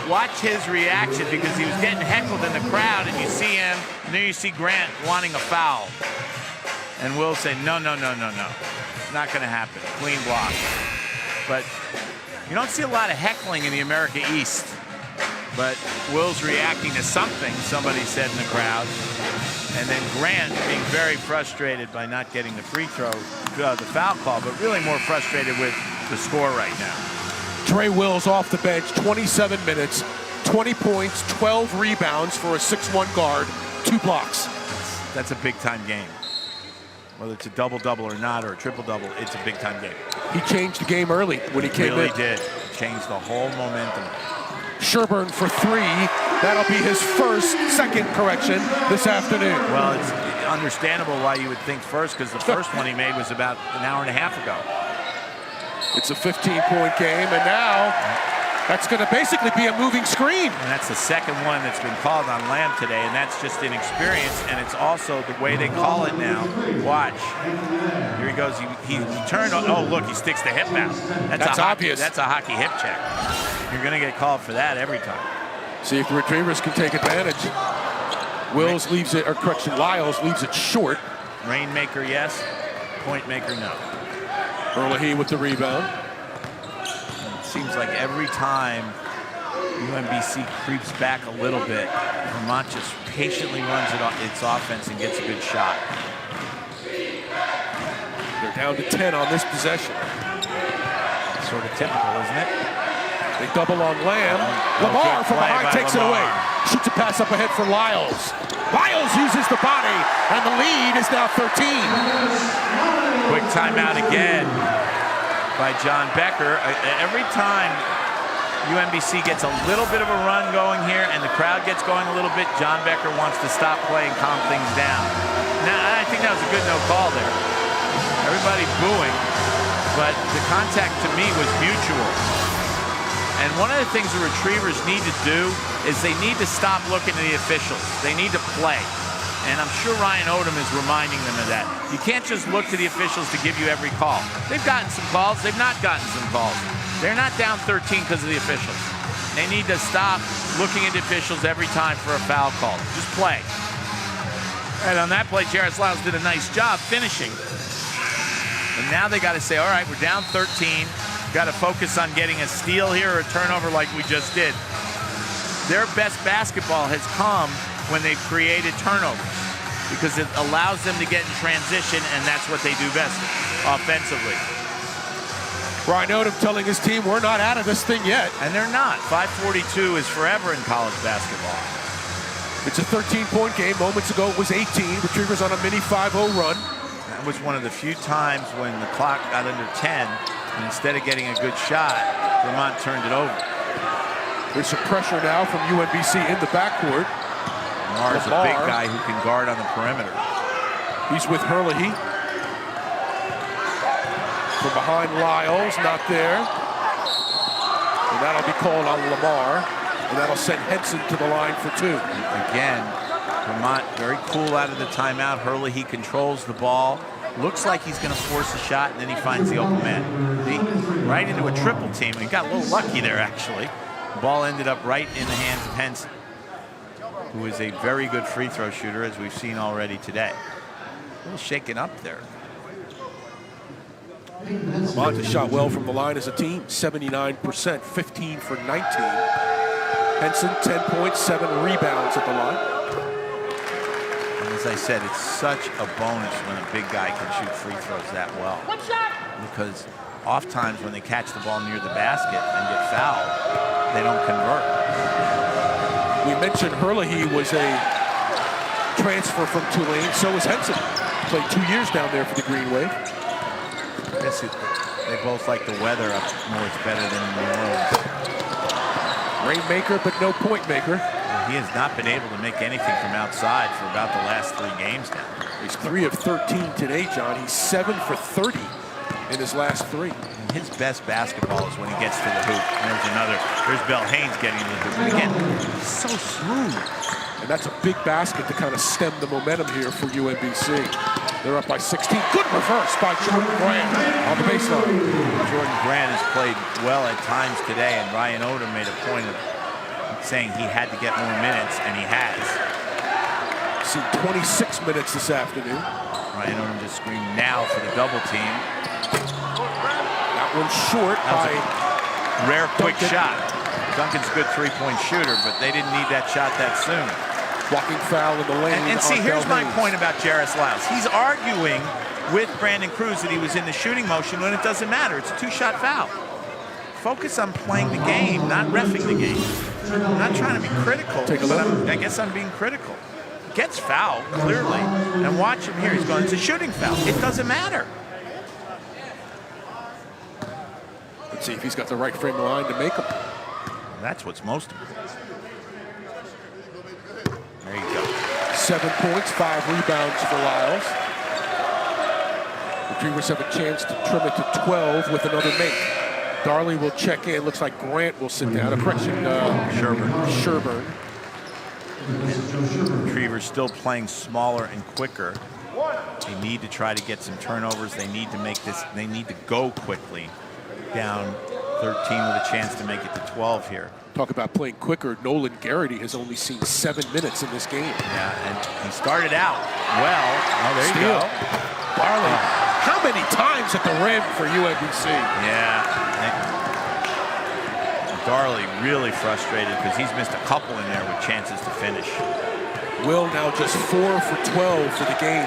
watch his reaction because he was getting heckled in the crowd, and you see him, and then you see Grant wanting a foul. And Will say, no, not gonna happen, clean block. But you don't see a lot of heckling in the America East. But Will's reacting to something somebody said in the crowd. And then Grant being very frustrated by not getting the free throw, the foul call, but really more frustrated with the score right now. Dre Wills off the bench, 27 minutes, 20 points, 12 rebounds for a 6'1" guard, 2 blocks. That's a big-time game. Whether it's a double-double or not, or a triple-double, it's a big-time game. He changed the game early when he came in. Really did. Changed the whole momentum. Sherburne for 3. That'll be his second correction this afternoon. Well, it's understandable why you would think first, because the first one he made was about an hour and a half ago. It's a 15-point game, and now that's going to basically be a moving screen. And that's the second one that's been called on Lamb today, and that's just inexperience, and it's also the way they call it now. Watch. Here he goes. He turned. Oh, look, he sticks the hip out. That's obvious. That's a hockey hip check. You're going to get called for that every time. See if the Retrievers can take advantage. Lyles leaves it short. Rainmaker, yes. Point maker, no. Herlihy with the rebound. It seems like every time UMBC creeps back a little bit, Vermont just patiently runs its offense and gets a good shot. They're down to 10 on this possession. Sort of typical, isn't it? They double on Lamb. Lamar from behind takes it away. Shoots a pass up ahead for Lyles. Lyles uses the body, and the lead is now 13. Quick timeout again by John Becker. Every time UMBC gets a little bit of a run going here and the crowd gets going a little bit, John Becker wants to stop play and calm things down. Now, I think that was a good no call there. Everybody booing, but the contact to me was mutual. And one of the things the Retrievers need to do is they need to stop looking at the officials. They need to play. And I'm sure Ryan Odom is reminding them of that. You can't just look to the officials to give you every call. They've gotten some calls. They've not gotten some calls. They're not down 13 because of the officials. They need to stop looking at the officials every time for a foul call. Just play. And on that play, Lyles did a nice job finishing. And now they got to say, all right, we're down 13. Got to focus on getting a steal here or a turnover like we just did. Their best basketball has come when they've created turnovers because it allows them to get in transition, and that's what they do best offensively. Ryan Odom telling his team, we're not out of this thing yet. And they're not. 5:42 is forever in college basketball. It's a 13-point game. Moments ago, it was 18. Retrievers on a mini 5-0 run. That was one of the few times when the clock got under 10, and instead of getting a good shot, Vermont turned it over. There's some pressure now from UMBC in the backcourt. Lamar's a big guy who can guard on the perimeter. He's with Herlihy. From behind Lyles, not there. And that'll be called on Lamar. And that'll send Henson to the line for 2. Again, Vermont very cool out of the timeout. Herlihy controls the ball. Looks like he's going to force a shot, and then he finds the open man. Right into a triple team, and he got a little lucky there, actually. The ball ended up right in the hands of Henson, who is a very good free throw shooter, as we've seen already today. A little shaken up there. Vermont has shot well from the line as a team, 79%, 15 for 19. Henson, 10 points, 7 rebounds at the line. And as I said, it's such a bonus when a big guy can shoot free throws that well. Because oftentimes when they catch the ball near the basket and get fouled, they don't convert. We mentioned Herlihy was a transfer from Tulane, so was Henson. Played 2 years down there for the Green Wave. I guess they both like the weather up north better than in New Orleans. Rainmaker, but no point maker. He has not been able to make anything from outside for about the last 3 games now. He's 3 of 13 today, John. He's 7 for 30 in his last 3. And his best basketball is when he gets to the hoop. And there's Bell Haynes getting to the hoop. And again, he's so smooth. And that's a big basket to kind of stem the momentum here for UMBC. They're up by 16. Good reverse by Jordan Grant on the baseline. Jordan Grant has played well at times today, and Ryan Odom made a point of saying he had to get more minutes, and he has. Seen 26 minutes this afternoon. Ryan Odom just screamed now for the double team. That one's short by a rare quick shot. Duncan's a good 3-point shooter, but they didn't need that shot that soon. Walking foul in the lane. And see, here's my point about Jairus Lyles. He's arguing with Brandon Cruz that he was in the shooting motion when it doesn't matter. It's a 2-shot foul. Focus on playing the game, not reffing the game. I'm not trying to be critical, but I guess I'm being critical. He gets fouled, clearly. And watch him here. He's going, it's a shooting foul. It doesn't matter. Let's see if he's got the right frame of line to make him. That's what's most important. There you go. 7 points, 5 rebounds for Lyles. Retrievers have a chance to trim it to 12 with another make. Darley will check in. Looks like Grant will sit down. Sherburne. Retrievers still playing smaller and quicker. They need to try to get some turnovers. They need to make this. They need to go quickly. Down 13 with a chance to make it to 12 here. Talk about playing quicker. Nolan Garrity has only seen 7 minutes in this game. Yeah, and he started out well. Oh, there you go. Darley, how many times at the rim for UMBC? Yeah. Darley really frustrated because he's missed a couple in there with chances to finish. Will now just 4 for 12 for the game.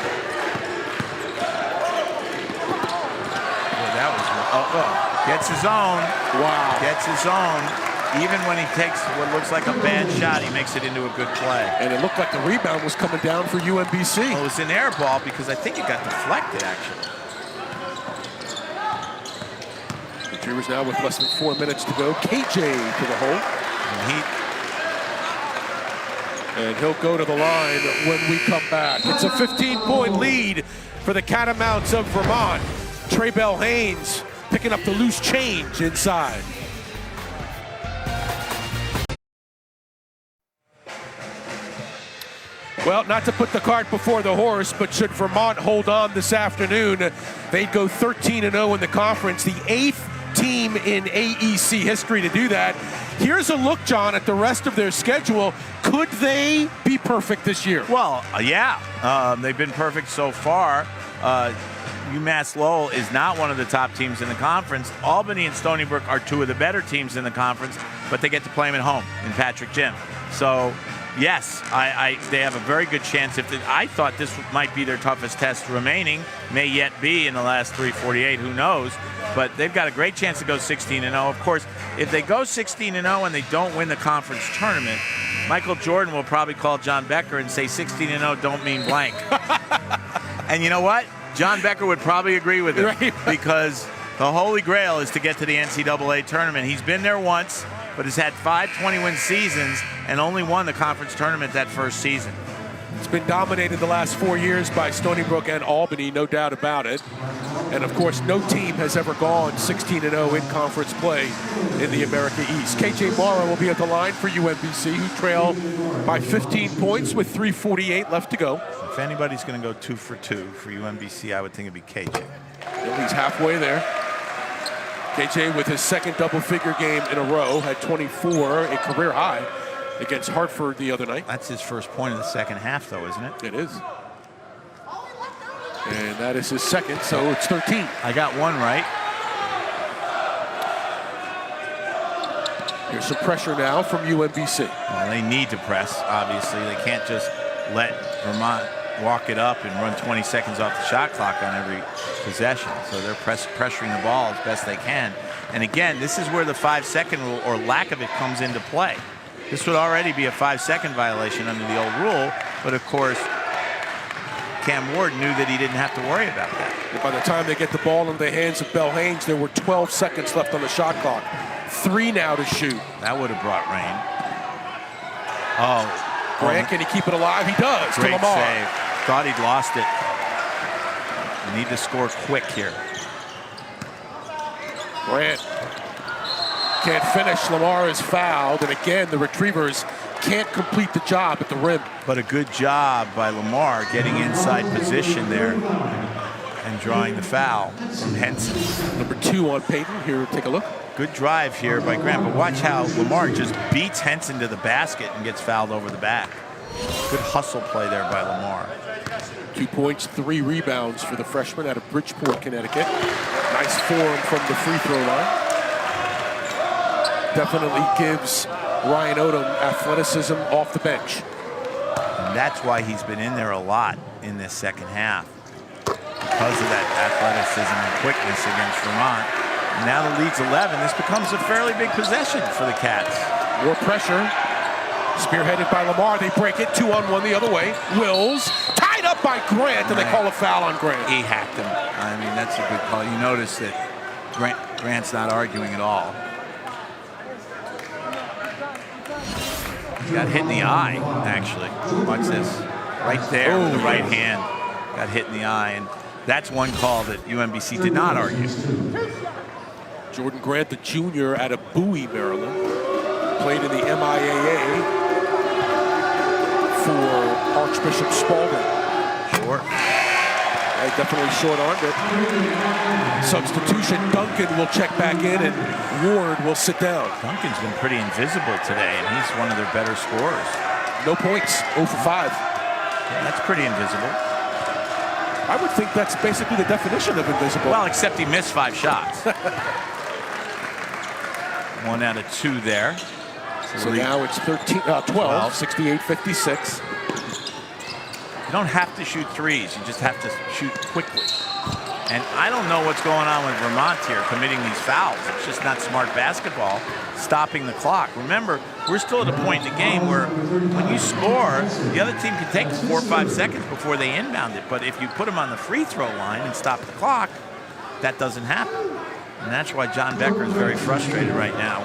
Boy, that was gets his own. Wow. Gets his own. Even when he takes what looks like a bad shot, he makes it into a good play. And it looked like the rebound was coming down for UMBC. Well, it was an air ball because I think it got deflected, actually. Retrievers now with less than 4 minutes to go. KJ to the hole. And he'll go to the line when we come back. It's a 15-point lead for the Catamounts of Vermont. Trey Bell Haynes picking up the loose change inside. Well, not to put the cart before the horse, but should Vermont hold on this afternoon, they'd go 13-0 in the conference, the 8th team in AEC history to do that. Here's a look, John, at the rest of their schedule. Could they be perfect this year? Well, yeah. They've been perfect so far. UMass Lowell is not one of the top teams in the conference. Albany and Stony Brook are 2 of the better teams in the conference, but they get to play them at home in Patrick Gym. So Yes, they have a very good chance. I thought this might be their toughest test remaining, may yet be in the last 348, who knows? But they've got a great chance to go 16-0. Of course, if they go 16-0 and they don't win the conference tournament, Michael Jordan will probably call John Becker and say 16-0 don't mean blank. And you know what? John Becker would probably agree with it, right? Because the Holy Grail is to get to the NCAA tournament. He's been there once, but has had 5 20-win seasons and only won the conference tournament that first season. It's been dominated the last 4 years by Stony Brook and Albany, no doubt about it. And of course, no team has ever gone 16-0 in conference play in the America East. KJ Morrow will be at the line for UMBC, who trail by 15 points with 3:48 left to go. If anybody's going to go 2 for 2 for UMBC, I would think it'd be KJ. And he's halfway there. KJ with his second double-figure game in a row, had 24, a career high against Hartford the other night. That's his first point of the second half, though, isn't it? It is. And that is his second, so it's 13. I got one right. Here's some pressure now from UMBC. Well, they need to press, obviously. They can't just let Vermont walk it up and run 20 seconds off the shot clock on every possession. So they're pressuring the ball as best they can. And again, this is where the 5-second rule, or lack of it, comes into play. This would already be a 5-second violation under the old rule, but of course, Cam Ward knew that he didn't have to worry about that. And by the time they get the ball into the hands of Bell Haynes, there were 12 seconds left on the shot clock. 3 now to shoot. That would have brought rain. Oh. Grant, can he keep it alive? He does. Great to Lamar. save. Thought he'd lost it. We need to score quick here. Grant can't finish. Lamar is fouled. And again, the Retrievers can't complete the job at the rim. But a good job by Lamar getting inside position there and drawing the foul from Henson. Number 2 on Payton. Here, take a look. Good drive here by Grant, but watch how Lamar just beats Henson to the basket and gets fouled over the back. Good hustle play there by Lamar. 2 points, 3 rebounds for the freshman out of Bridgeport, Connecticut. Nice form from the free throw line. Definitely gives Ryan Odom athleticism off the bench. And that's why he's been in there a lot in this second half, because of that athleticism and quickness against Vermont. And now the lead's 11. This becomes a fairly big possession for the Cats. More pressure. Spearheaded by Lamar. They break it 2-on-1 the other way. Wills tied up by Grant, and they call a foul on Grant. He hacked him. I mean, that's a good call. You notice that Grant's not arguing at all. He got hit in the eye, actually. Watch this. Right there with the right hand. Got hit in the eye, and that's one call that UMBC did not argue. Jordan Grant, the junior out of Bowie, Maryland, played in the MIAA for Archbishop Spalding. Sure. Definitely short-armed it. Substitution, Duncan will check back in, and Ward will sit down. Duncan's been pretty invisible today, and he's one of their better scorers. No points, 0 for 5. Yeah, that's pretty invisible. I would think that's basically the definition of invisible. Well, except he missed 5 shots. 1 out of 2 there. So now it's 12, 68-56. You don't have to shoot threes. You just have to shoot quickly. And I don't know what's going on with Vermont here committing these fouls. It's just not smart basketball, stopping the clock. Remember, we're still at a point in the game where when you score, the other team can take 4 or 5 seconds before they inbound it. But if you put them on the free throw line and stop the clock, that doesn't happen. And that's why John Becker is very frustrated right now.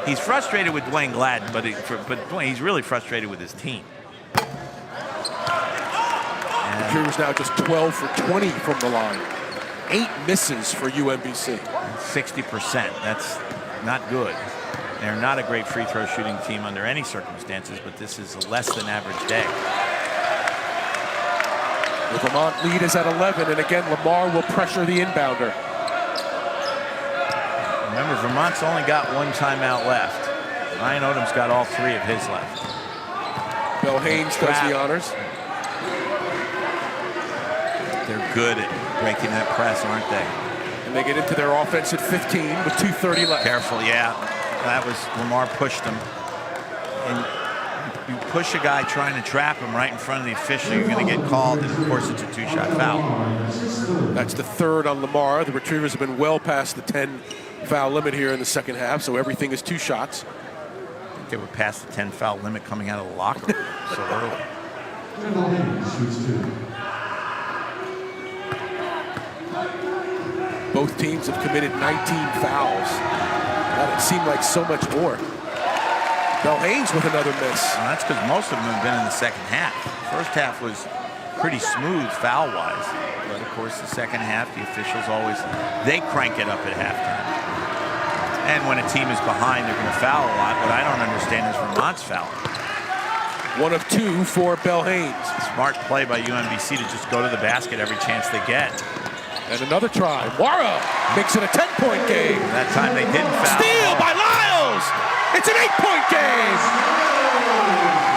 He's frustrated with Dwayne Gladden, but he's really frustrated with his team. Retrievers now just 12 for 20 from the line. 8 misses for UMBC. 60%. That's not good. They're not a great free throw shooting team under any circumstances, but this is a less than average day. The Vermont lead is at 11, and again, Lamar will pressure the inbounder. Remember, Vermont's only got 1 timeout left. Ryan Odom's got all 3 of his left. Bell Haynes does the honors. They're good at breaking that press, aren't they? And they get into their offense at 15 with 2:30 left. Careful, yeah. That was, Lamar pushed them. And you push a guy trying to trap him right in front of the official, you're going to get called, and of course it's a 2-shot foul. That's the third on Lamar. The Retrievers have been well past the 10 foul limit here in the second half, so everything is 2 shots. I think they were past the 10 foul limit coming out of the locker room so early. Both teams have committed 19 fouls. That it seemed like so much more. Belhanes with another miss. Well, that's because most of them have been in the second half. First half was pretty smooth foul-wise. But, of course, the second half, the officials always, they crank it up at halftime. And when a team is behind, they're going to foul a lot. What I don't understand is Vermont's fouling. 1 of 2 for Belhanes. Smart play by UMBC to just go to the basket every chance they get. And another try. Mara makes it a 10-point game. That time they didn't foul. Steal by Lyles! It's an 8-point game!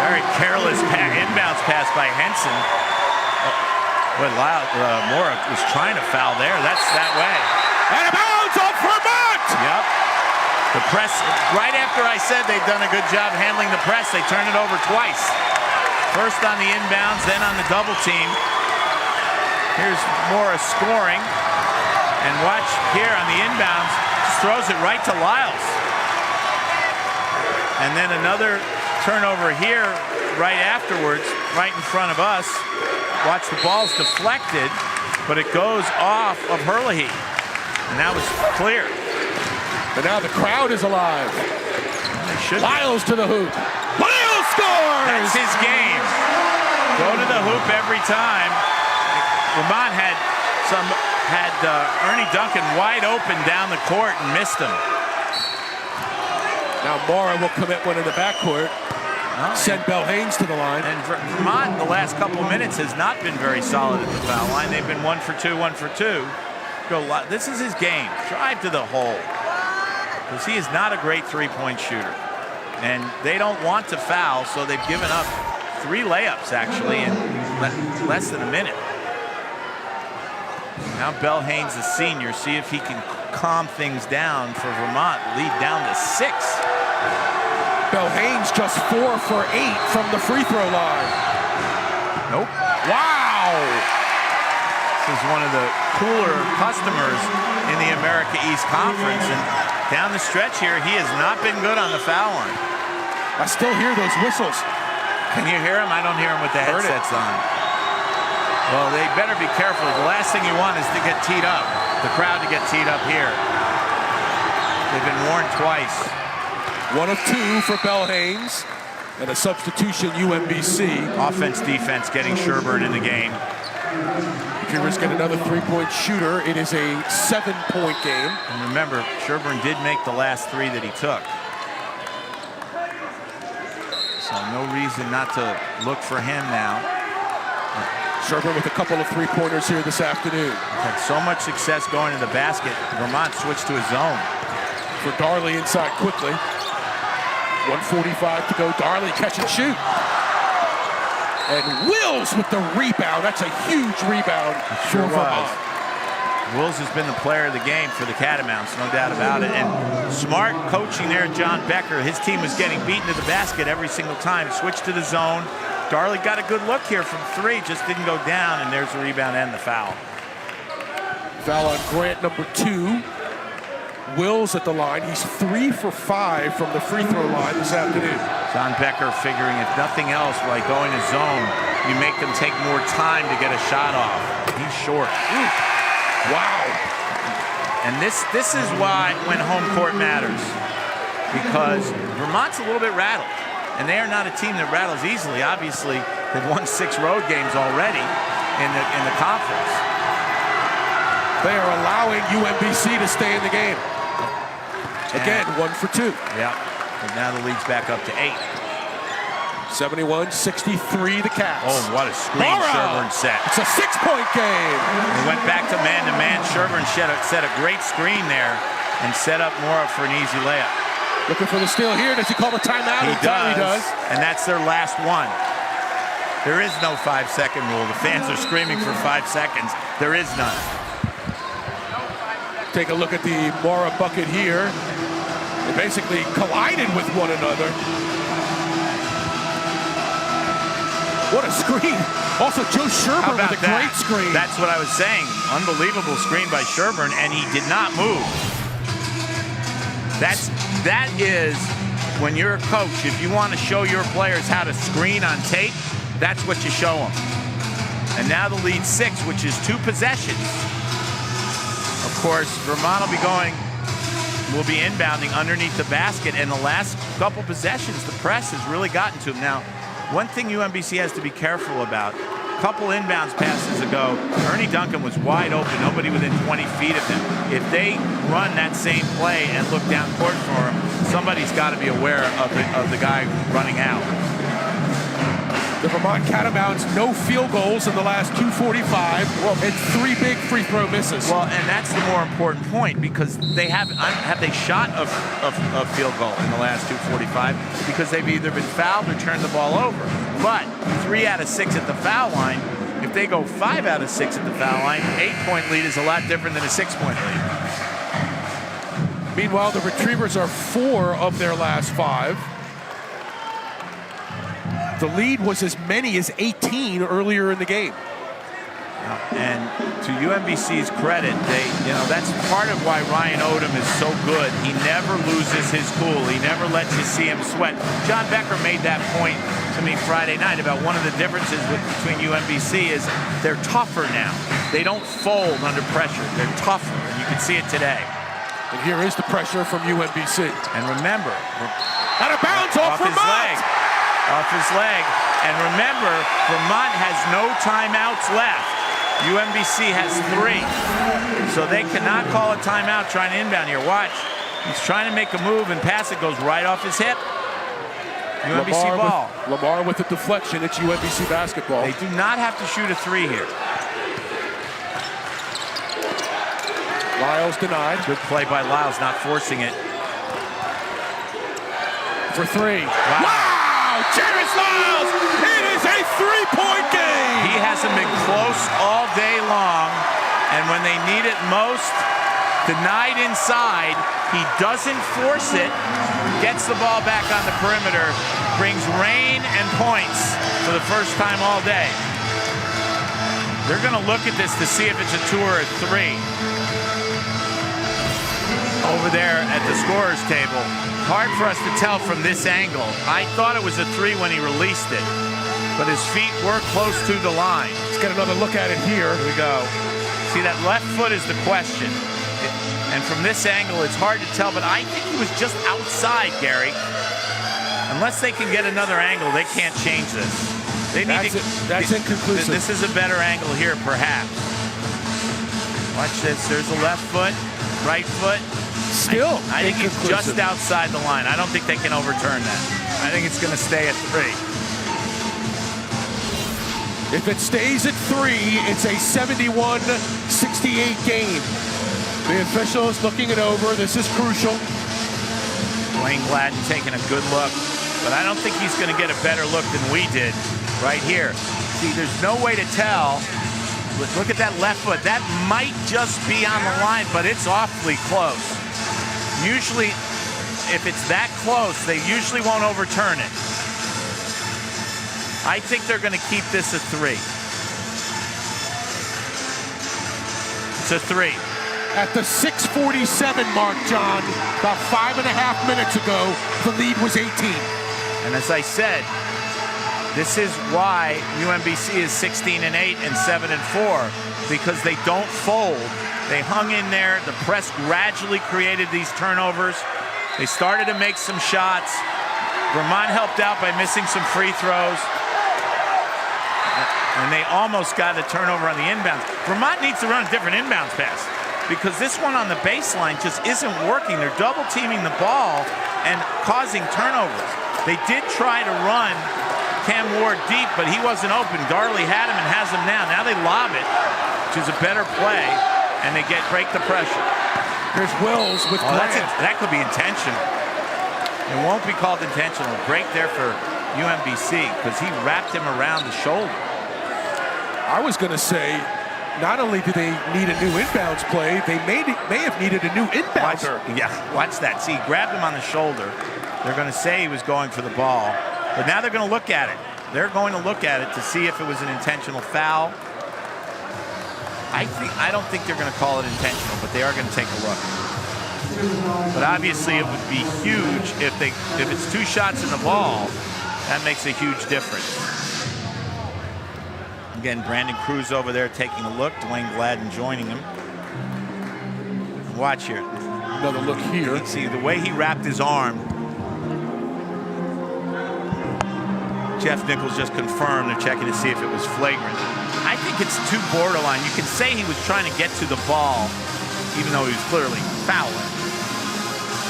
Very careless inbounds pass by Henson. But Mora was trying to foul there. That's that way. Out of bounds off Vermont! Yep. The press, right after I said they've done a good job handling the press, they turned it over twice. First on the inbounds, then on the double team. Here's Mora scoring. And watch here on the inbounds, just throws it right to Lyles. And then another turnover here right afterwards, right in front of us. Watch, the ball's deflected, but it goes off of Herlihy. And that was clear. But now the crowd is alive. Lyles to the hoop. Lyles scores! That's his game. Go to the hoop every time. Vermont had Ernie Duncan wide open down the court and missed him. Now Mora will commit one in the backcourt. Send Belhanes to the line. And Vermont, the last couple of minutes, has not been very solid at the foul line. They've been 1 for 2, 1 for 2. This is his game. Drive to the hole. Because he is not a great three-point shooter. And they don't want to foul, so they've given up 3 layups, actually, in less than a minute. Now Belhanes, the senior, see if he can calm things down for Vermont. Lead down to 6. Belhanes just 4 for 8 from the free throw line. Nope. Wow! This is one of the cooler customers in the America East Conference. And down the stretch here, he has not been good on the foul line. I still hear those whistles. Can you hear him? I don't hear him with the headsets on. Well, they better be careful. The last thing you want is to get teed up. The crowd to get teed up here. They've been warned twice. 1 of 2 for Belhanes. And a substitution, UMBC. Offense, defense, getting Sherburne in the game. Retrievers get another 3-point shooter. It is a 7-point game. And remember, Sherburne did make the last 3 that he took. So no reason not to look for him now. Sherburne with a couple of 3-pointers here this afternoon. Had so much success going to the basket, Vermont switched to a zone. For Darley inside quickly. 1:45 to go. Darley catch and shoot. And Wills with the rebound. That's a huge rebound for Vermont. Wills has been the player of the game for the Catamounts, no doubt about it. And smart coaching there, John Becker. His team was getting beaten to the basket every single time. Switched to the zone. Darley got a good look here from 3, just didn't go down, and there's the rebound and the foul. Foul on Grant, number 2. Wills at the line. He's 3 for 5 from the free throw line this afternoon. John Becker figuring if nothing else, by going to zone, you make them take more time to get a shot off. He's short. Ooh. Wow. And this is why when home court matters, because Vermont's a little bit rattled. And they are not a team that rattles easily. Obviously, they've won 6 road games already in the conference. They are allowing UMBC to stay in the game. Again, 1 for 2. Yeah. And now the lead's back up to 8. 71-63 the Cats. Oh, what a screen Sherburne set. It's a 6-point game. He went back to man-to-man. Sherburne set a great screen there and set up Mora for an easy layup. Looking for the steal here. Does he call the timeout? He does. And that's their last one. There is no 5-second rule. The fans are screaming for 5 seconds. There is none. Take a look at the Mora bucket here. They basically collided with one another. What a screen. Also, Joe How Sherburne about with a that? great screen. That's what I was saying. Unbelievable screen by Sherburne, and he did not move. That is when you're a coach, if you want to show your players how to screen on tape, that's what you show them. And now the lead 6, which is 2 possessions. Of course, Vermont will be inbounding underneath the basket, and the last couple possessions, the press has really gotten to them. Now, one thing UMBC has to be careful about, a couple inbounds passes ago, Ernie Duncan was wide open, nobody within 20 feet of him. If they run that same play and look down court for him, somebody's got to be aware of the guy running out. The Vermont Catamounts, no field goals in the last 2:45, and 3 big free throw misses. Well, and that's the more important point, because they have they shot a field goal in the last 2:45, because they've either been fouled or turned the ball over. But 3 out of 6 at the foul line. If they go 5 out of 6 at the foul line, 8-point lead is a lot different than a 6-point lead. Meanwhile, the Retrievers are 4 of their last 5. The lead was as many as 18 earlier in the game. And to UMBC's credit, that's part of why Ryan Odom is so good. He never loses his cool. He never lets you see him sweat. John Becker made that point to me Friday night about one of the differences between UMBC is they're tougher now. They don't fold under pressure. They're tougher, and you can see it today. And here is the pressure from UMBC. And remember, out of bounds off his Vermont. leg. Off his leg. And remember, Vermont has no timeouts left. UMBC has 3. So they cannot call a timeout trying to inbound here. Watch. He's trying to make a move, and pass it goes right off his hip. UMBC ball. Lamar with the deflection. It's UMBC basketball. They do not have to shoot a 3 here. Lyles denied. Good play by Lyles, not forcing it. For 3. Wow. James Lyles! It is a 3-point game! He hasn't been close all day long, and when they need it most, denied inside, he doesn't force it, gets the ball back on the perimeter, brings rain and points for the first time all day. They're going to look at this to see if it's a 2 or a 3. Over there at the scorer's table. Hard for us to tell from this angle. I thought it was a 3 when he released it, but his feet were close to the line. Let's get another look at it here. Here we go. See, that left foot is the question. And from this angle, it's hard to tell, but I think he was just outside, Gary. Unless they can get another angle, they can't change this. They need that's inconclusive. This is a better angle here, perhaps. Watch this. There's the left foot, right foot. Still, I think he's just outside the line. I don't think they can overturn that. I think it's going to stay at 3. If it stays at 3, it's a 71-68 game. The officials looking it over. This is crucial. Wayne Gladden taking a good look, but I don't think he's going to get a better look than we did right here. See, there's no way to tell. Look at that left foot. That might just be on the line, but it's awfully close. Usually, if it's that close, they usually won't overturn it. I think they're going to keep this a 3. It's a 3. At the 6:47 mark, John, about 5.5 minutes ago, the lead was 18. And as I said, this is why UMBC is 16-8 and 7-4, because they don't fold. They hung in there. The press gradually created these turnovers. They started to make some shots. Vermont helped out by missing some free throws. And they almost got a turnover on the inbounds. Vermont needs to run a different inbounds pass, because this one on the baseline just isn't working. They're double teaming the ball and causing turnovers. They did try to run Cam Ward deep, but he wasn't open. Darley had him and has him now. Now they lob it, which is a better play, and they break the pressure. Here's Wills with that could be intentional. It won't be called intentional. Break there for UMBC, because he wrapped him around the shoulder. I was going to say, not only do they need a new inbounds play, they may have needed a new inbounder. Watch that. See, he grabbed him on the shoulder. They're going to say he was going for the ball, but now they're going to look at it. They're going to look at it to see if it was an intentional foul. I don't think they're going to call it intentional, but they are going to take a look. But obviously, it would be huge if it's 2 shots in the ball. That makes a huge difference. Again, Brandon Cruz over there taking a look. Dwayne Gladden joining him. Watch here. Another look here. You can see the way he wrapped his arm. Jeff Nichols just confirmed they're checking to see if it was flagrant. I think it's too borderline. You can say he was trying to get to the ball, even though he was clearly fouling.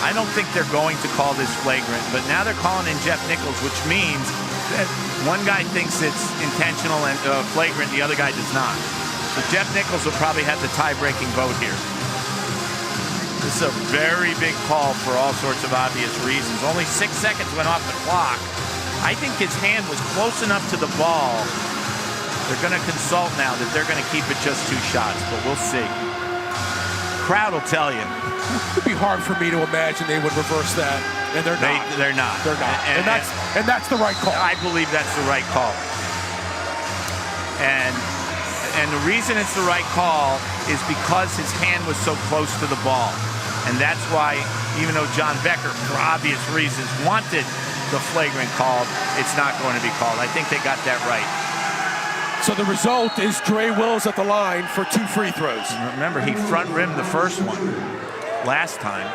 I don't think they're going to call this flagrant, but now they're calling in Jeff Nichols, which means that one guy thinks it's intentional and flagrant, the other guy does not. So Jeff Nichols will probably have the tie-breaking vote here. This is a very big call for all sorts of obvious reasons. Only 6 seconds went off the clock. I think his hand was close enough to the ball. They're going to consult now that they're going to keep it just 2 shots, but we'll see. Crowd will tell you. It'd be hard for me to imagine they would reverse that, and they're not. They're not. They're not. And that's the right call. I believe that's the right call. And the reason it's the right call is because his hand was so close to the ball. And that's why, even though John Becker, for obvious reasons, wanted the flagrant called, it's not going to be called. I think they got that right. So the result is Dre Wills at the line for 2 free throws. Remember, he front rimmed the first one last time.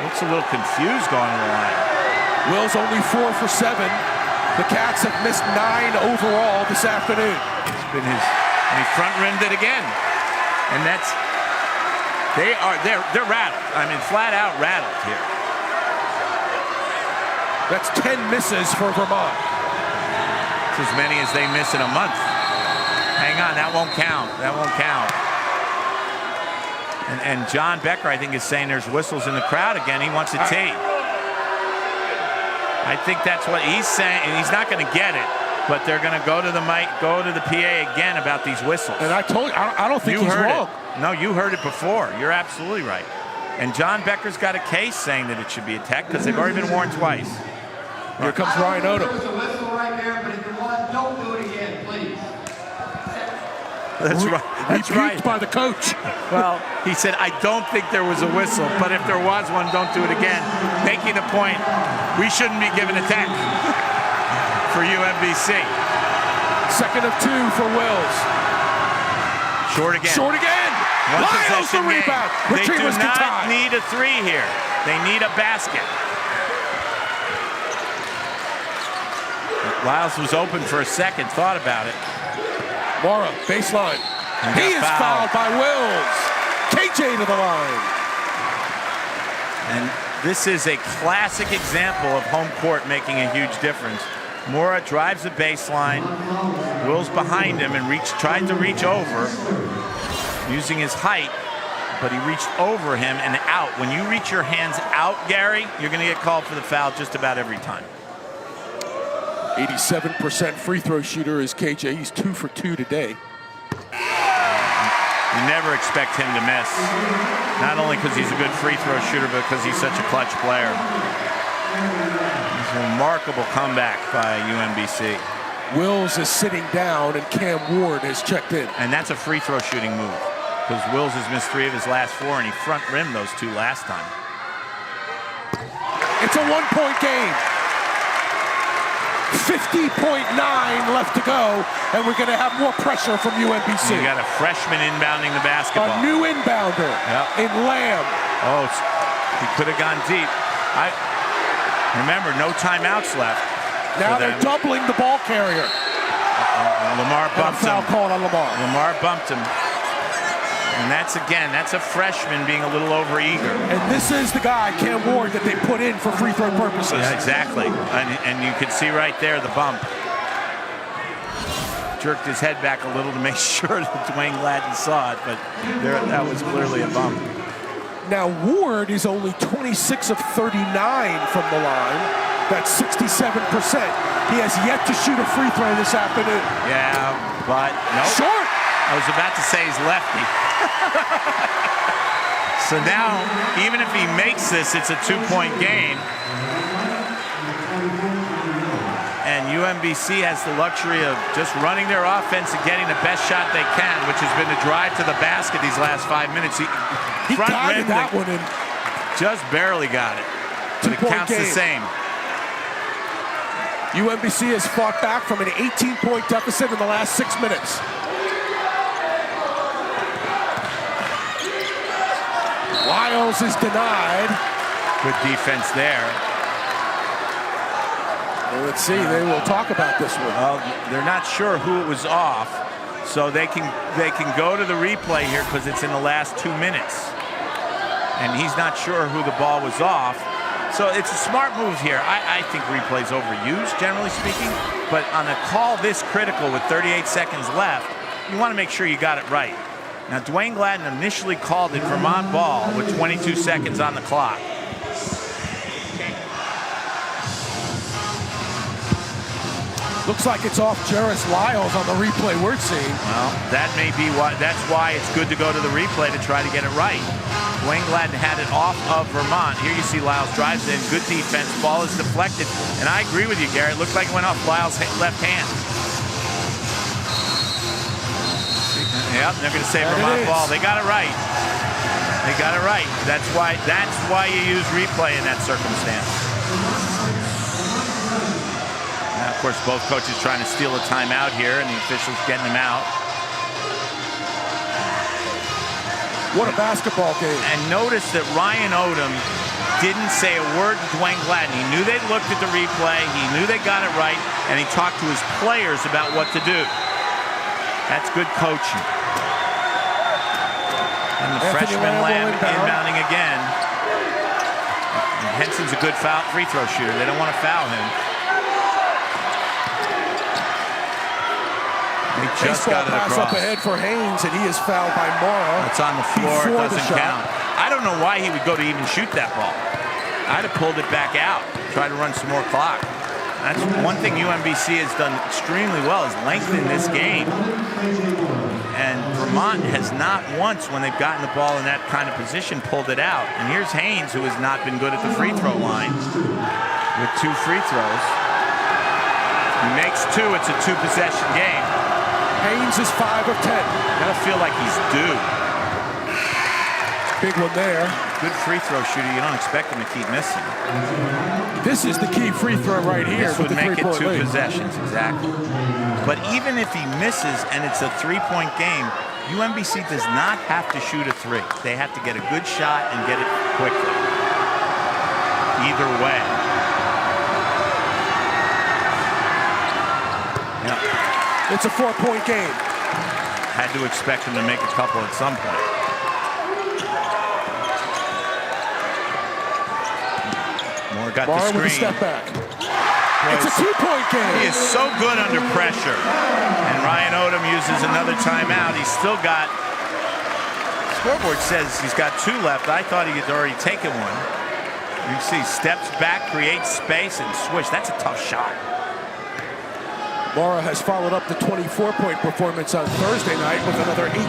Looks a little confused going to the line. Wills only 4 for 7. The Cats have missed 9 overall this afternoon. It's been his, and he front rimmed it again. And that's, they're rattled. I mean, flat out rattled here. That's 10 misses for Vermont. It's as many as they miss in a month. Hang on, that won't count. That won't count. And John Becker, I think, is saying there's whistles in the crowd again. He wants a tee. I think that's what he's saying, and he's not going to get it. But they're going to go to the mic, go to the PA again about these whistles. And I told you, I don't think he's wrong. No, you heard it before. You're absolutely right. And John Becker's got a case saying that it should be a tech because they've already been warned twice. Here comes Ryan Odom. There's a whistle right there, but if you want, don't do it again, please. That's right. That's right. By the coach. Well, he said, I don't think there was a whistle, but if there was one, don't do it again. Making a point, we shouldn't be given a tech for UMBC. Second of 2 for Wills. Short again. Short again. Lyles the rebound. They do Retrievers can not tie. need a 3 here. They need a basket. Lyles was open for a second, thought about it. Mara, baseline. He is fouled by Wills. KJ to the line. And this is a classic example of home court making a huge difference. Mora drives the baseline. Wills behind him and tried to reach over using his height, but he reached over him and out. When you reach your hands out, Gary, you're going to get called for the foul just about every time. 87% free throw shooter is KJ. He's 2 for 2 today. You never expect him to miss. Not only because he's a good free throw shooter, but because he's such a clutch player. It's a remarkable comeback by UMBC. Wills is sitting down and Cam Ward has checked in. And that's a free throw shooting move because Wills has missed 3 of his last 4 and he front rimmed those 2 last time. It's a 1-point game. 50.9 left to go, and we're going to have more pressure from UMBC. You got a freshman inbounding the basketball. A new inbounder in Lamb. Oh, he could have gone deep. Remember, no timeouts left. Now they're doubling the ball carrier. Lamar bumped him. Foul called on Lamar. Lamar bumped him. And that's a freshman being a little overeager. And this is the guy, Cam Ward, that they put in for free throw purposes. Yeah, exactly. And you can see right there the bump. Jerked his head back a little to make sure that Dwayne Gladden saw it, but that was clearly a bump. Now Ward is only 26 of 39 from the line. That's 67%. He has yet to shoot a free throw this afternoon. Yeah, but no. Short. I was about to say he's lefty. So now, even if he makes this, it's a 2-point game. And And UMBC has the luxury of just running their offense and getting the best shot they can, which has been the drive to the basket these last 5 minutes. He front guided rim that one in. just barely got it. But it counts the same. UMBC has fought back from an 18-point deficit in the last 6 minutes. Lyles is denied. Good defense there. Well, let's see. They will talk about this one. Well, they're not sure who it was off, so they can go to the replay here because it's in the last 2 minutes. And he's not sure who the ball was off. So it's a smart move here. I think replay's overused, generally speaking. But on a call this critical with 38 seconds left, you want to make sure you got it right. Now, Dwayne Gladden initially called it Vermont ball with 22 seconds on the clock. Looks like it's off Jarris Lyles on the replay we're seeing. Well, that may be why. That's why it's good to go to the replay to try to get it right. Dwayne Gladden had it off of Vermont. Here you see Lyles drives in, good defense, ball is deflected. And I agree with you, Gary. It looked like it went off Lyles' left hand. Yep, they're going to say Vermont ball. They got it right. They got it right. That's why you use replay in that circumstance. Now, of course, both coaches trying to steal a timeout here, and the officials getting them out. What a basketball game. And notice that Ryan Odom didn't say a word to Dwayne Gladden. He knew they looked at the replay. He knew they got it right, and he talked to his players about what to do. That's good coaching. And the freshman Lamb inbounding again. And Henson's a good free throw shooter. They don't want to foul him. He just got it across. Pass up ahead for Haynes, and he is fouled by Mora. It's on the floor. It doesn't count. I don't know why he would go to even shoot that ball. I'd have pulled it back out, try to run some more clock. That's one thing UMBC has done extremely well, is lengthen this game. And Vermont has not once, when they've gotten the ball in that kind of position, pulled it out. And here's Haynes, who has not been good at the free throw line, with 2 free throws. He makes 2. It's a 2-possession game. Haynes is 5 of 10. Gotta feel like he's due. Big one there. Good free throw shooter. You don't expect him to keep missing. This is the key free throw right here. This would make it 2 possessions, exactly. But even if he misses and it's a 3-point game, UMBC does not have to shoot a 3. They have to get a good shot and get it quickly. Either way. Yeah. It's a 4-point game. Had to expect him to make a couple at some point. Moore got the screen. With a step back. It's a 2-point game. He is so good under pressure. And Ryan Odom uses another timeout. He's still got, scoreboard says he's got 2 left. I thought he had already taken one. You see, steps back, creates space, and swish. That's a tough shot. Mora has followed up the 24-point performance on Thursday night with another 18,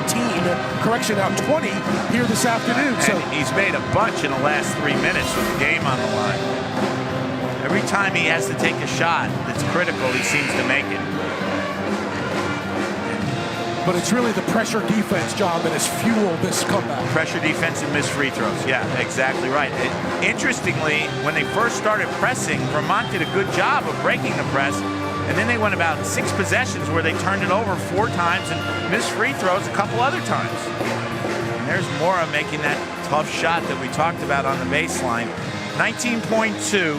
correction, now 20 here this afternoon. And so he's made a bunch in the last 3 minutes with the game on the line. Every time he has to take a shot that's critical, he seems to make it. But it's really the pressure defense job that has fueled this comeback. Pressure defense and missed free throws. Yeah, exactly right. Interestingly, when they first started pressing, Vermont did a good job of breaking the press. And then they went about 6 possessions where they turned it over 4 times and missed free throws a couple other times. And there's Mora making that tough shot that we talked about on the baseline. 19.2.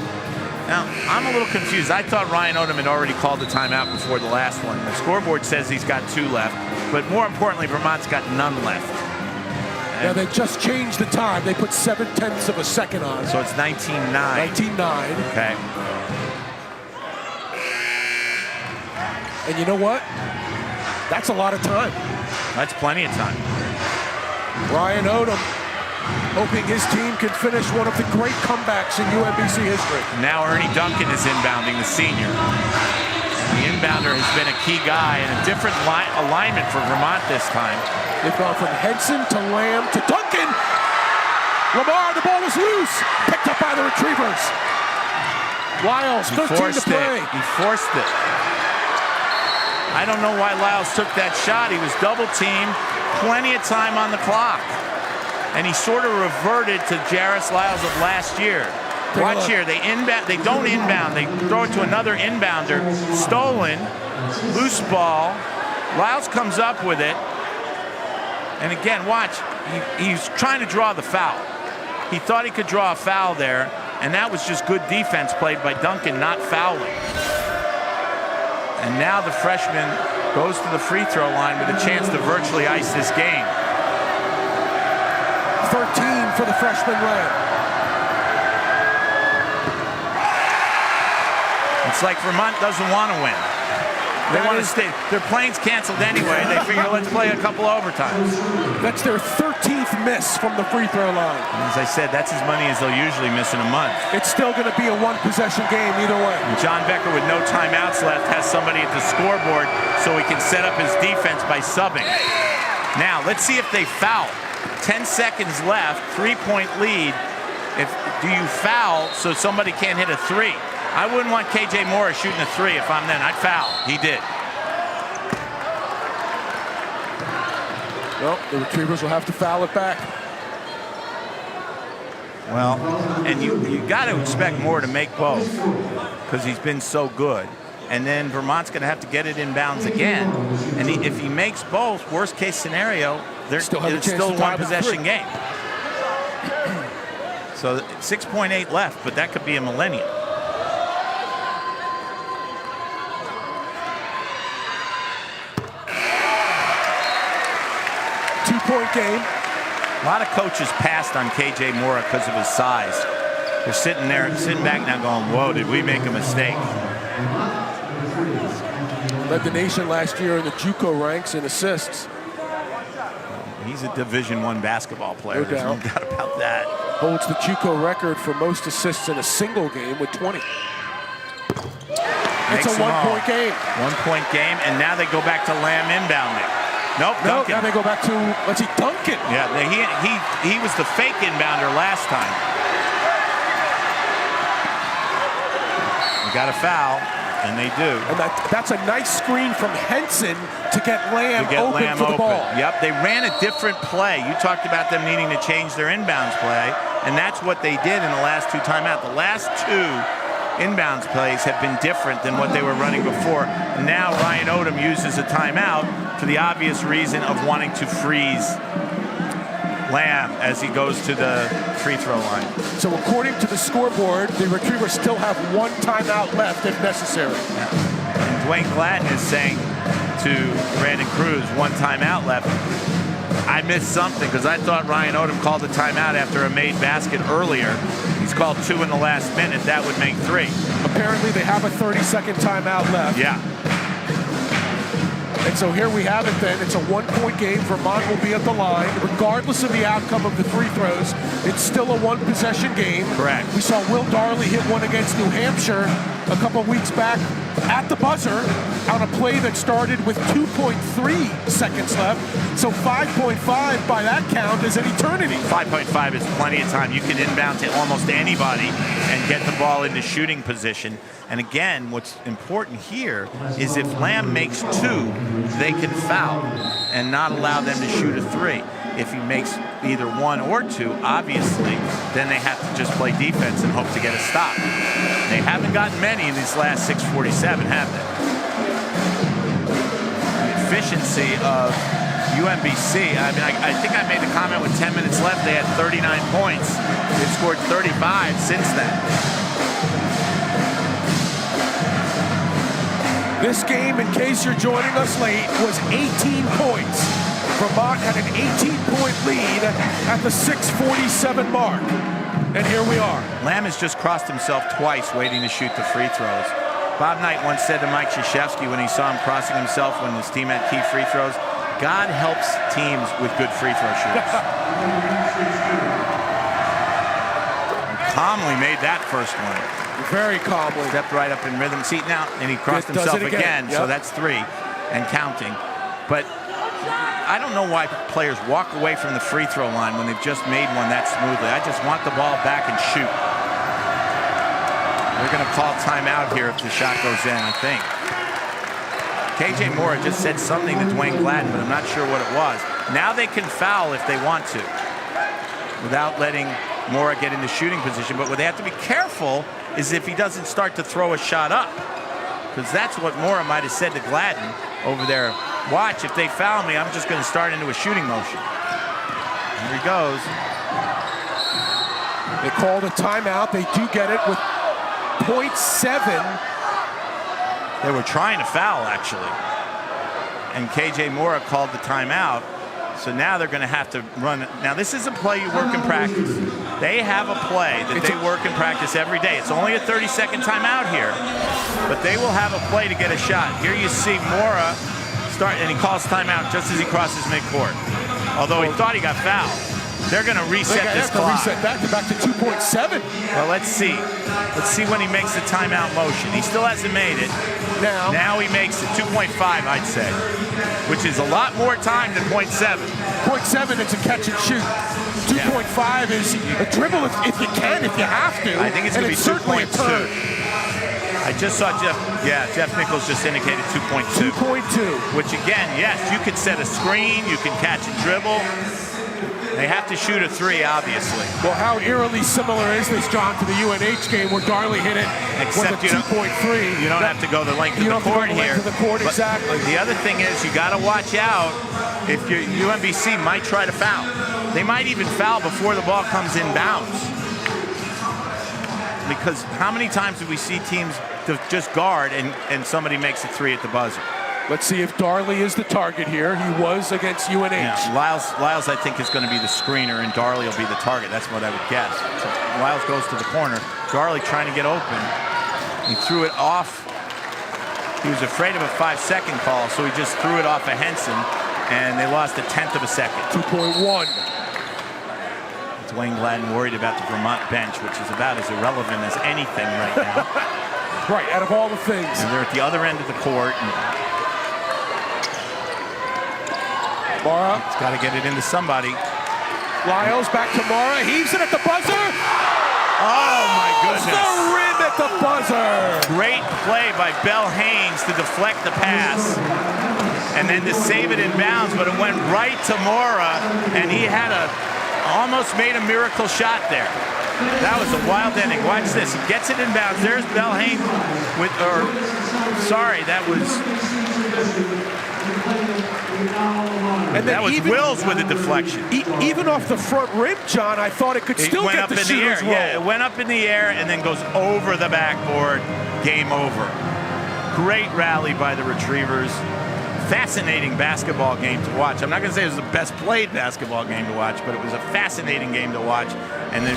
Now, I'm a little confused. I thought Ryan Odom had already called the timeout before the last one. The scoreboard says he's got 2 left. But more importantly, Vermont's got none left. Yeah, they just changed the time. They put 7/10 of a second on. So it's 19-9. 19-9. Okay. And you know what? That's a lot of time. That's plenty of time. Ryan Odom hoping his team can finish one of the great comebacks in UMBC history. Now Ernie Duncan is inbounding, the senior. The inbounder has been a key guy and a different alignment for Vermont this time. They've gone from Henson to Lamb to Duncan. Lamar, the ball is loose. Picked up by the Retrievers. Lyles, 13 to play. He forced it. I don't know why Lyles took that shot. He was double teamed, plenty of time on the clock. And he sort of reverted to Jairus Lyles of last year. Watch here, they don't inbound, they throw it to another inbounder. Stolen, loose ball. Lyles comes up with it. And again, watch, he's trying to draw the foul. He thought he could draw a foul there, and that was just good defense played by Duncan, not fouling. And now the freshman goes to the free throw line with a chance to virtually ice this game. 13 for the freshman Lamb. It's like Vermont doesn't want to win. They want to stay. Their plane's canceled anyway. They figure, let's play a couple overtimes. That's their 13th miss from the free throw line. And as I said, that's as many as they'll usually miss in a month. It's still going to be a one-possession game either way. And John Becker, with no timeouts left, has somebody at the scoreboard so he can set up his defense by subbing. Now, let's see if they foul. 10 seconds left, 3-point lead. Do you foul so somebody can't hit a three? I wouldn't want KJ Morris shooting a three if I'm them. I'd foul. He did. Well, the Retrievers will have to foul it back. Well, and you got to expect more to make both because he's been so good. And then Vermont's going to have to get it inbounds again. And if he makes both, worst case scenario, it's still a one-possession game. So 6.8 left, but that could be a millennium. Two-point game. A lot of coaches passed on KJ Mora because of his size. They're sitting back now going, whoa, did we make a mistake? Led the nation last year in the JUCO ranks in assists. He's a Division I basketball player. No There's no doubt. doubt about that. Holds the JUCO record for most assists in a single game with 20. It's a one-point game. One-point game, and now they go back to Lamb inbounding. Nope, Duncan. Now they go back to, let's see, Duncan. Yeah, he was the fake inbounder last time. We got a foul, and they do. And that's a nice screen from Henson to get Lamb open for the ball. Yep, they ran a different play. You talked about them needing to change their inbounds play, and that's what they did in the last two timeouts. The last two inbounds plays have been different than what they were running before. And now Ryan Odom uses a timeout for the obvious reason of wanting to freeze Lamb as he goes to the free throw line. So according to the scoreboard, the Retrievers still have one timeout left if necessary. Yeah. And Dwayne Gladden is saying to Brandon Cruz, one timeout left. I missed something because I thought Ryan Odom called the timeout after a made basket earlier. He's called two in the last minute. That would make three. Apparently they have a 30-second timeout left. Yeah. And so here we have it then. It's a one-point game. Vermont will be at the line. Regardless of the outcome of the free throws, it's still a one-possession game. Correct. We saw Will Darley hit one against New Hampshire a couple weeks back at the buzzer on a play that started with 2.3 seconds left. So 5.5 by that count is an eternity. 5.5 is plenty of time. You can inbound to almost anybody and get the ball into shooting position. And again, what's important here is if Lamb makes two, they can foul and not allow them to shoot a three. If he makes either one or two, obviously, then they have to just play defense and hope to get a stop. They haven't gotten many in these last 6:47, have they? The efficiency of UMBC, I mean, I think I made the comment with 10 minutes left, they had 39 points. They've scored 35 since then. This game, in case you're joining us late, was 18 points. Vermont had an 18-point lead at the 6:47 mark. And here we are. Lamb has just crossed himself twice waiting to shoot the free throws. Bob Knight once said to Mike Krzyzewski when he saw him crossing himself when his team had key free throws, God helps teams with good free throw shooters. Calmly made that first one. Very calmly. Stepped right up in rhythm. See, now, and he crossed himself again, so that's three and counting. But I don't know why players walk away from the free throw line when they've just made one that smoothly. I just want the ball back and shoot. They're going to call timeout here if the shot goes in, I think. KJ Mora just said something to Dwayne Gladden, but I'm not sure what it was. Now they can foul if they want to, without letting Mora get into shooting position. But what they have to be careful is if he doesn't start to throw a shot up, because that's what Mora might have said to Gladden over there. Watch, if they foul me, I'm just going to start into a shooting motion. Here he goes. They called a timeout. They do get it with 0.7. They were trying to foul, actually. And KJ Mora called the timeout. So now they're going to have to run. Now, this is a play you work in practice. They have a play that they work in practice every day. It's only a 30-second timeout here, but they will have a play to get a shot. Here you see Mora start, and he calls timeout just as he crosses midcourt. Although he thought he got fouled. They're going to reset this clock. Reset back to 2.7. Well, let's see. Let's see when he makes the timeout motion. He still hasn't made it. Now he makes it 2.5, I'd say, which is a lot more time than 0.7. 0.7, it's a catch and shoot. 2.5 is a dribble if you can, if you have to. I think it's going to be 2.2. I just saw Jeff Nichols just indicated 2.2. 2.2. Which again, yes, you could set a screen, you can catch and dribble. They have to shoot a three, obviously. Well, how eerily similar is this, John, to the UNH game where Darley hit it Except with a 2.3? You don't have to go the length of the court here. Exactly. The other thing is you got to watch out if your UMBC might try to foul. They might even foul before the ball comes in bounds. Because how many times do we see teams just guard and somebody makes a three at the buzzer? Let's see if Darley is the target here. He was against UNH. Yeah, Lyles, I think, is going to be the screener, and Darley will be the target. That's what I would guess. So Lyles goes to the corner. Darley trying to get open. He threw it off. He was afraid of a 5-second call, so he just threw it off of Henson, and they lost a 1/10 of a second. 2.1. Dwayne Gladden worried about the Vermont bench, which is about as irrelevant as anything right now. Right, out of all the things. And they're at the other end of the court. Mora. It's got to get it into somebody. Lyles back to Mora. Heaves it at the buzzer. Oh, my goodness. The rim at the buzzer. Great play by Bell Haynes to deflect the pass. And then to save it in bounds, but it went right to Mora, and he had almost made a miracle shot there. That was a wild ending. Watch this. He gets it in bounds. There's Bell Haynes that was Wills with a deflection. Even off the front rim, John, I thought it could still get the shooter's roll. Yeah, it went up in the air and then goes over the backboard. Game over. Great rally by the Retrievers. Fascinating basketball game to watch. I'm not going to say it was the best played basketball game to watch, but it was a fascinating game to watch. And the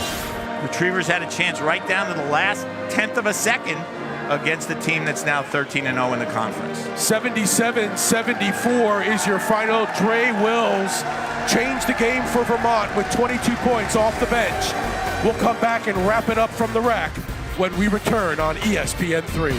Retrievers had a chance right down to the last 1/10 of a second against the team that's now 13-0 in the conference. 77-74 is your final. Dre Wills changed the game for Vermont with 22 points off the bench. We'll come back and wrap it up from the rack when we return on ESPN3.